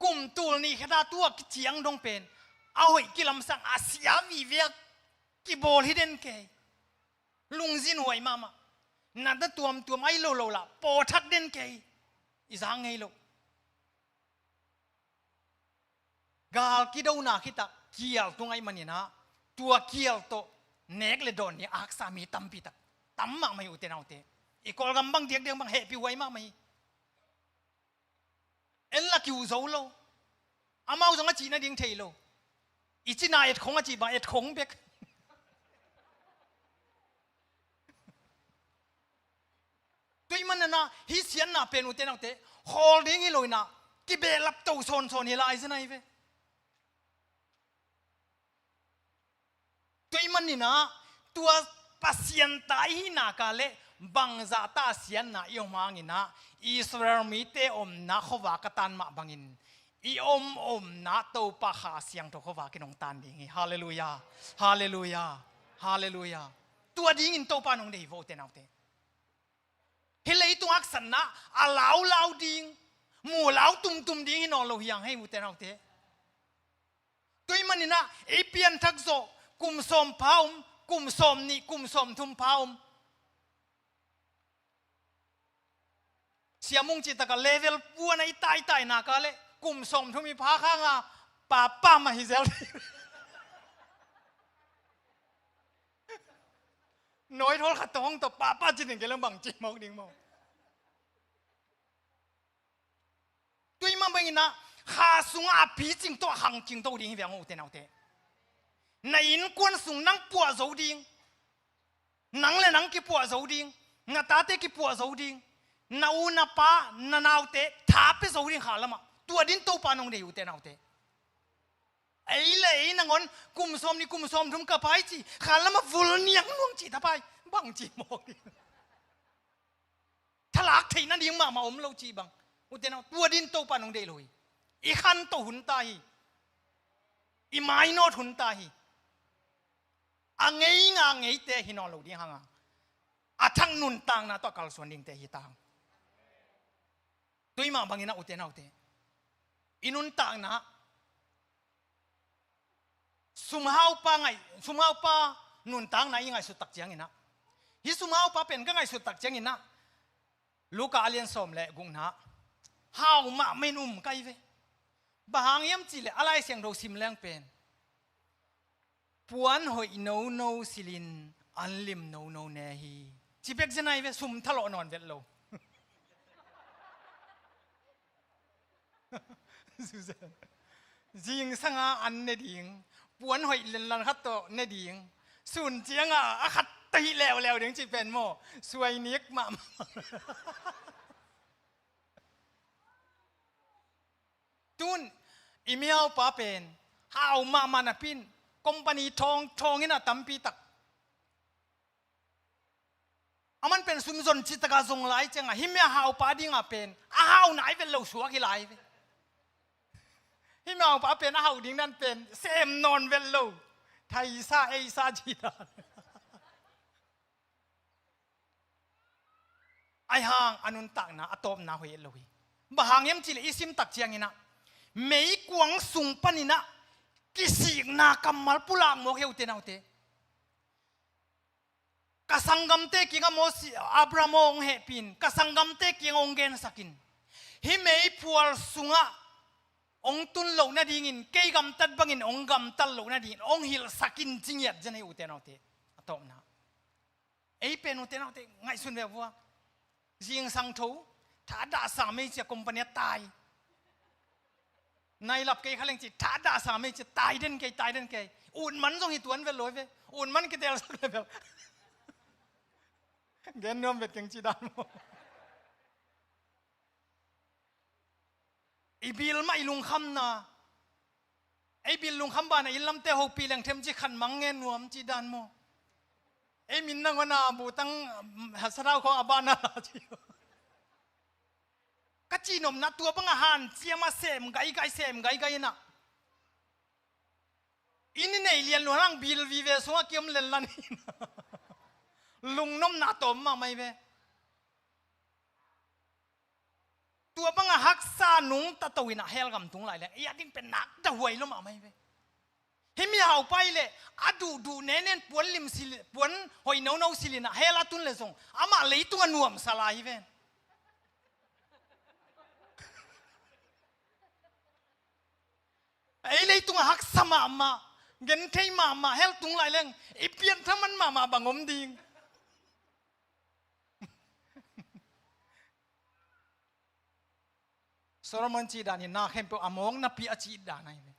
F: กลุ่มตัวนี้แค่ได้ตัวกิเจียงดงเป็นเอาไอ้กิลำสังอาเซียวีเวียกิโบลิเดนเกลุงซินไว้มานั่นตัวไม่โลละโปทักเดนเกอิสังไงลูกกาลกิดาวนาคิดตะเกียลตรงไอ้มันนี่นะตัวเกียลโตเนกเลดอนนี่อักษามีตั้มปีตะตั้มมากไม่อุเทนเอาเตอีกอลกำบังเดียงบังเฮปิไว้มากไม่เอ็นละคิวโซโลอามาอุสังจีน่าดิ้งเทโลอีจีน่าเอ็ดของจีบาเอ็ดของเบกตัวมันน่ะฮิเซียนน่ะเป็นอุเทนเอาเตฮอลดิ้งฮิโลน่ะกิเบลับโตโซนฮิลาไอซ์น่ะอีเวตัวมันนี่นะตัวปัสยันตายหินากาเลบังซาตาเสียนน่ะยองมังอินะอิสราเอลมีเตอมนะขวากตันมาบังอินอีอมนะโตปะขาเสียงตัวขวากินองตันดิ้งฮาเลลูยาฮาเลลูยาฮาเลลูยาตัวดิ้งอินโตปานองเดย์โวเตนเอาเตเฮเลยตัวอักษรนะอาลาวดิ้งหมู่ลาวตุ่มดิ้งฮินอโลฮิยังให้มุเตนเอาเตตัวมันนี่นะเอเปียนทักโซกุมสมพาวมกุมสมนี่กุมสมทุมพาวมเสียมุงจิตตะกะเลเวลปัวในตายนากาเลกุมสมทุมีพาข้างป้ามาฮิเซลน้อยทอลขัดตองต่อป้าจิตหนึ่งแกเรื่องบังจิมองดิ้งมองตัวมันเป็นนะข้าสุงอาผีจริงตัวหังจริงตัวดิ้งเวียงอุเตนเอาเตในอินกวนสุงนังปัวโจดิงนังเลยนังกิปัวโจดิงงาตาเตกิปัวโจดิงนาอูนาป้านานาเตท้าไปโจดิงขาละมาตัวดินโตปานองเดียวเตนาเตไอ้เลยนังอนกุมสมนี่กุมสมทุ่มกระพายจีขาละมาฟุลเนียงน่วงจีทับไปบังจีมอกดิทลากที่นั่นดิ้งมาอมเราจีบังอุเตนาตัวดินโตปานองเดียวเลยอีขันโตหุ่นตายอีไม้โนดหุ่นตายอังเงยเตะหินอลูดีฮังอาทั้งนุนตังนะตัวกัลส่วนดิ่งเตะหิตังตัวมาบังอินะอุเตนะอุเตอินุนตังนะ สุมหาวปาไงสุมหาวปานุนตังนะยังไงสุดตักเจียงอินะฮิสุมหาวปาเป็นก็ไงสุดตักเจียงอินะลูกอาเลียนสมเละกุงนะหาวมาไม่นุ่มไกเวบางยามจีเละอะไรเสียงเราซิมแรงเป็นปวนหอยโนโนสิลินอันลิมโนโนเนฮีจีเป็กจะไหนเวสุมทะเลาะนอนเวทโลจิงสังอันเนดิงปวนหอยเลนลันขัดโตเนดิงสุนเจียงขัดตีแล้วเดี๋ยวจีเป็นโมสวยเนียกมาตุนอีเมลป้าเป็นหาวมามันปินคอมพานีทองนี่นะตั้มปีตักมันเป็นสุมจนจิตกาทรงไหลจังหิมะหาวป้าดิ้งเป็นหาวไหนเป็นเหลวสัวกี่ไหลหิมะหาวป้าเป็นหาวดิ้งนั่นเป็นเซมนอนเป็นเหลวไทยซาเอซาจีดาไอห่างอนุนตักนะอตบนะหวยเลวบางยามจิเลอิซิมตักเจียงนี่นะไม่กวางสุงปนินะกิสิกนากำมัลปุลางโมเฮวเตนาเตกสังกัมเตกิงโมสิอับราโมงเฮปินกสังกัมเตกิงองเกนสักินฮิเมย์พัวสุงะองตุนโลนาดิ่งินเกยกัมตัดบังอินองกัมตัดโลนาดิ่งองฮิลสักินจิงยัดจะในอุเตนาเตอตอมนะเอเป็นอุเตนาเตไงสุนเวบัวจิงสังทูถ้าด่าสามีจะคอมพานีตายในหลับเกยเขาเล่นจิตถ้าด่าสามีจะตายเด่นเกยตายเด่นเกยอุ่นมันส่งหิตวนเวลอยเวอุ่นมันกิเตลสักเลยแบบเกนนวมเวทเก่งจีดานโมไอบิลไม่ลุงคำนะไอบิลลุงคำบ้านไอลำเตหกปีแหล่งเทมจีขันมังเงินนวมจีดานโมไอมินนังวนาบูตั้งหัสราวของอาบานาจีกจีนมนะตัวปังอาหารเจียมาเสมไกเสมไกนะอินนี่เลียนหลวงบิลวิเวสวะเกี่ยมเลนลันลุงน้มนาตมมาไม่เวตัวปังอาหักซาหนุงตะตวินะเฮลกำตุงไหลเลยไอ้ดิ้งเป็นนักจะหวยลงมาไม่เวเฮมีเอาไปเลยอดูเน้นปวนลิมสิปวนหอยโนสิลินะเฮลาตุนเลยส่งอามาเลยตัวนวมสลายเวไอ้เลยตัวหักสมาเงินเทมาเฮลตุงไหลเลยไอ้เปลี่ยนถ้ามันมาบังอมดิงโซโลมอนจีดานี่นาเข้มเปอามองนับปีอาจีดานี่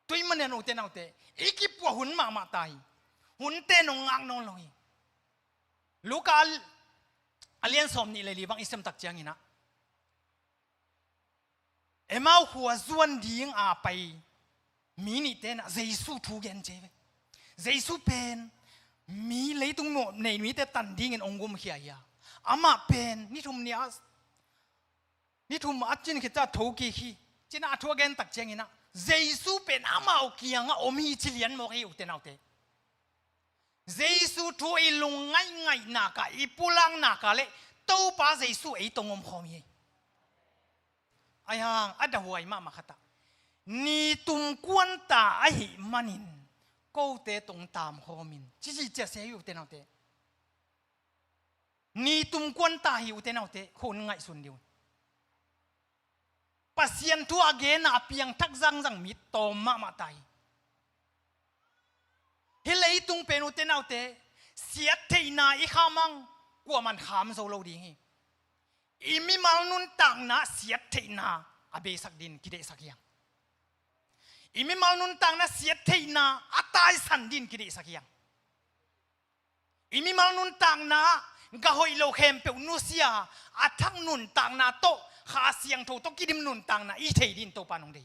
F: ตัวมันเนี่ยโนเตนเอาเตอีกิปัวหุ่นมาตายหุ่นเตนงงักนองลงลูกอาเลียนสมนี่เลยลีบังอิสมตักเจียงนี่นะเอ็มเอาหัวส่วนดิ่งอาไปมีนี่เตนะเจสุทูเกนเจเวเจสุเป็นมีเลยตรงโนในมีแต่ตันดิ่งเงินองกุมเขียอาอามาเป็นนี่ทุมเนี่ยนี่ทุมอัจจินคิดจะทูกีขี้จิน่าทัวเกนตักเจียงนี่นะเจสุเป็นอามาเอาเกียงอมีชิเลียนโมเฮอุเตนเอาเตเจสุทูอีลุงไงนากาอีปุลังนากาเลตู้ป้าเจสุไอตรงอมขมีไอ้ห่างอัดหวยมาขัดนี่ตุมกวนตาไอ้มันนินกูเตตรงตามโฮมินจีจะเสียอยู่เตนเอาเตนี่ตุมกวนตาหิวเตนเอาเตคนไงสุนเดียวปัสยันทัวเกน่าเพียงทักจังมิตอมมาตายเฮเลยตุงเป็นอุเตนเอาเตเสียเทน่าอีข้ามังกลัวมันขามโซโลดีอีมิมานุนตังนะเสียเทน่าอาเบสักดินกิเดสักยังอีมิมานุนตังนะเสียเทน่าอัตายสันดินกิเดสักยังอีมิมานุนตังนะกะหอยโลเข้มเปวนุเซียอัทังนุนตังนะโตขาเสียงโถโตกิดิมนุนตังนะอีเทดินโตปานองเด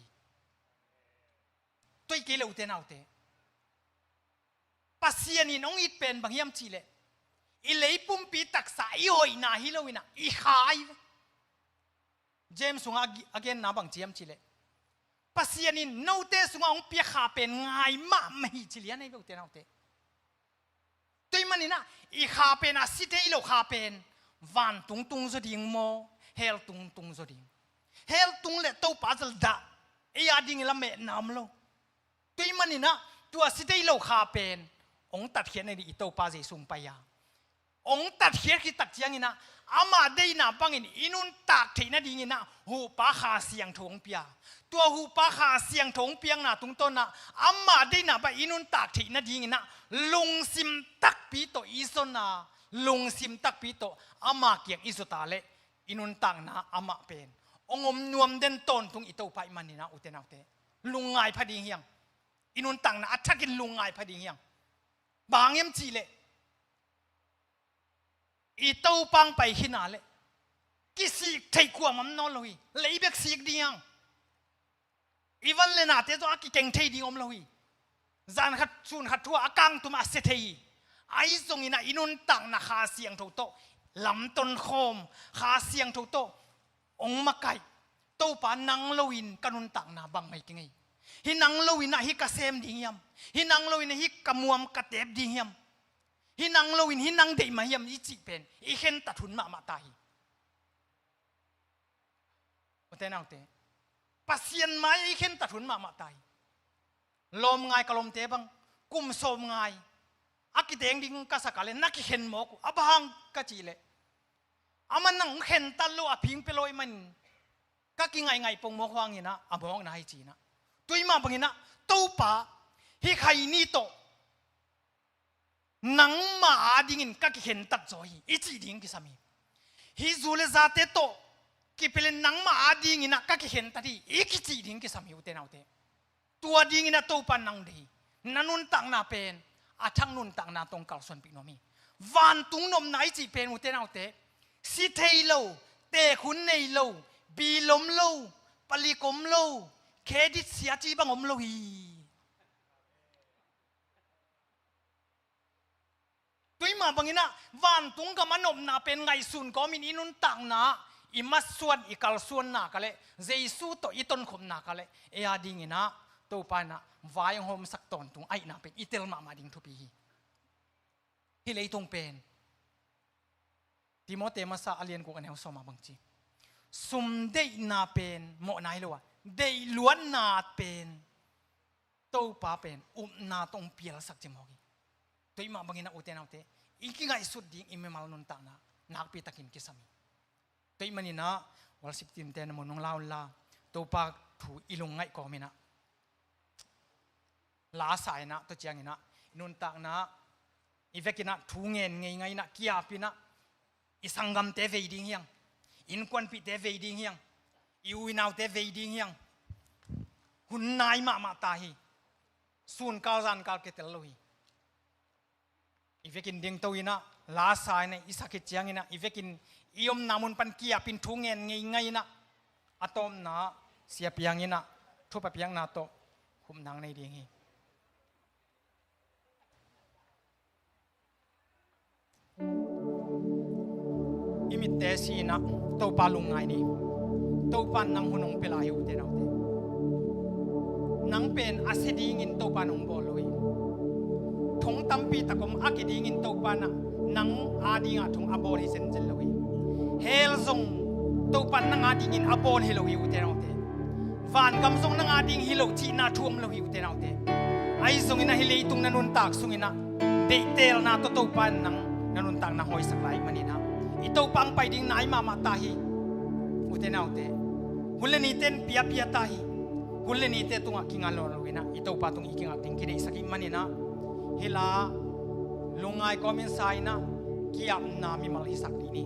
F: ตัวเกลอุเตนเอาเตปัสยานินองอิดเป็นบางยามจีเลอีเลยปุ่มปีตักสายหอยนาฮิโลวินะอีขายเจมส์สุงอาเกนนาบังเจียมจีเลปัสยานินโนเตสุงองเปียขาเป็นไงมาไม่จิเลียนให้เบลเตนเอาเตตัวมันนี่นะอีขาเป็นอาสิเตอีโลขาเป็นวันตุงสดิ่งโมเฮลตุงสดิ่งเฮลตุงเลตโตปัจจลดาเอียดิ่งละเมนามโลตัวมันนี่นะตั ตัวสิได้โลคาเป็นองตัดเขียนในอิโตปาเจสุงไปยาองตัดเขียนคือตัดเจียงอินะอามาได้นาบังอินุนตักเทนะดีอินะหูปาขาเสียงถงเปียตัวหูปาขาเสียงถงเปียงนะตรงต้นนะอามาได้นาไปอินุนตักเทนะดีอินะลุงซิมตักปีโตอิสนาลุงซิมตักปีโตอามาเกียงอิสุตาเลอินุนตังนะอามาเป็นองอมนวมเด่นต้นตรงอิโตปาอิมันนี่นะอุเทนาอุเตลุงไงพอดีเฮียงอินุนตังนะอัฐกินลุงไงพอดีเฮียงบางเอ็มจีเลอีเต้าปังไปหินาเลกิสิกไทยกว่ามันนอนเลยเลยเบกสิกดียังอีวันเลนาเตจอากิเก่งไทยดีอมเลยจานขัดซูนขัดทัวอากังตุมาเสถีไอ้ทรงอินะอินุนตังนะขาเสียงถูกโตลำต้นโคมขาเสียงถูกโตองมาไก่โตปานังลวินกันุนตังนะบังไม่กิงไงฮินังลวินนะฮิกะเซมดียมฮินังลวินนะฮิกะมวมกะเตบดียมฮินังลวินฮินังเดมาเฮียมอิจิเป็นอีเห็นตัดทุนมาตายโอเตนาโอเตปัสเซียนไม้อีเห็นตัดทุนมาตายลมไงกะลมเตบังกุมโสมไงอากิเตงดิงกะสักกะเลนักเห็นหมอกอับหังกะจีเลอามันนังเห็นตัลโลอพิงเปโลยมันกะกิไงปงหมอกวางนี่นะอับมองนะให้จีนะตุยมาบังนี่นะตู้ป่าฮิใครนี่โตนังมาดิ่งก็เห็นตัดจอยอีจีดิ่งกิสามีฮิจูเลซาเตโตกิเป็นนังมาดิ่งนะก็เห็นตัดดีอีกจีดิ่งกิสามีอุเตนาอุเตตัวดิ่งนะตัวปันนังดีนันุนตังนาเป็นอาทังนุนตังนาตรงเก่าส่วนปีโนมีวันตุงนมไหนจีเป็นอุเตนาอุเตสิเทโลเตขุนในโลบีลมโลปลีกมโลเครดิตเสียจีบังอมโลฮีตัวมาบางนะวันตุงกับมันอมนาเป็นไงสุนก็มีนินุนตังนะอิมัสส่วนอิกัลส่วนนักเลยเจสุโตอิตนขมนักเลยเอียดิ่งนะตัวปานะวายหอมสักตอนตุงไอนาเป็นอิเตลมาดิ่งทุปีฮิเลยตรงเป็นติโมเตมาซาอเลียนกูกันเฮาสมาบังจีสุมเดนาเป็นโมนายเลวะเดล้วนนาเป็นตัวป้าเป็นนาตรงเปียลสักจิมฮอกีตัวมาบางนะอุเทนเอาเตอีกไงสุดดิ่งอิมเมมาลนุนตานะนักปีตะกินกิสามีตัวมันนี่นะวันสิบทีมเตนมนงลาวลาตัวป้าถูอีลงไงก็มีนะลาสายนะตัวเจียงนะนุนตานะอีเวกินะถูเงินไงนะเกียปีนะอีสังกัมเตเวดิ่งยังอินควันปีเตเวดิ่งยังอีวินาวเตเวดิ่งยังหุ่นนายมาตาฮีส่วนกาลจันกาลเกตลโลฮีอีเวกินดิ่งตัวอินะลาสายนะอิสักเจียงอินะอีเวกินอีอมนามุนปันเกียปินทุ่งเงินไงนะอะตอมนะเสียเปียงอินะทุบเปียงนาโตคุมนางในดิ่งฮีอิมิเตสีนะตัวปาลุงไงนี่ตัวปานนังหุ่นงเปลายอุเทนเอาเตนังเป็นอาเซดีงินตัวปานงบอลเลยทงตั้มปีตะกมอากิดีงินตัวปานะนังอาดีงาทงอาบอลฮิเซนเจลเลยเฮลซงตัวปานนังอาดีงินอาบอลฮิโลวิอุเทนเอาเตฟานกำซงนังอาดีงฮิโลจีนาทุ่มโลวิอุเทนเอาเตไอซงอินะฮิเลตุงนันุนตากซงอินะเดเตลนาตัวปานนังนันุนตากนาหอยสักไลมันนี่นะito pang paiding na ay mamatahi ute na ute hulen iten pia tahi hulen ite tunga kingalon wina ito patung iking ating kini saki manina hila lungai komen sai na kiam na mi mal hisak ini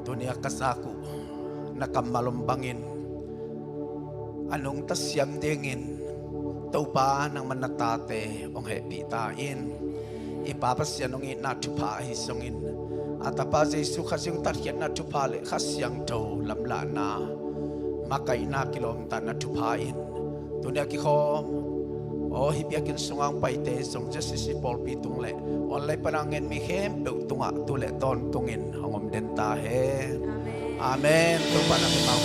A: dunia kasaku nakamalambangin anong tasyam dingin taupa ng manatate ong happy tain ipapasya nung inatupa hisongin at apa Jesu kasyong taryan na tupale kasyang daw lamla na makay na kilomita na tupain dunia kikom o hibiyakin sungang paite song Jesus si Paul pitung le onlay panangin mi hempe tunga tule ton tungin hangom dentahe amen tupa na kimang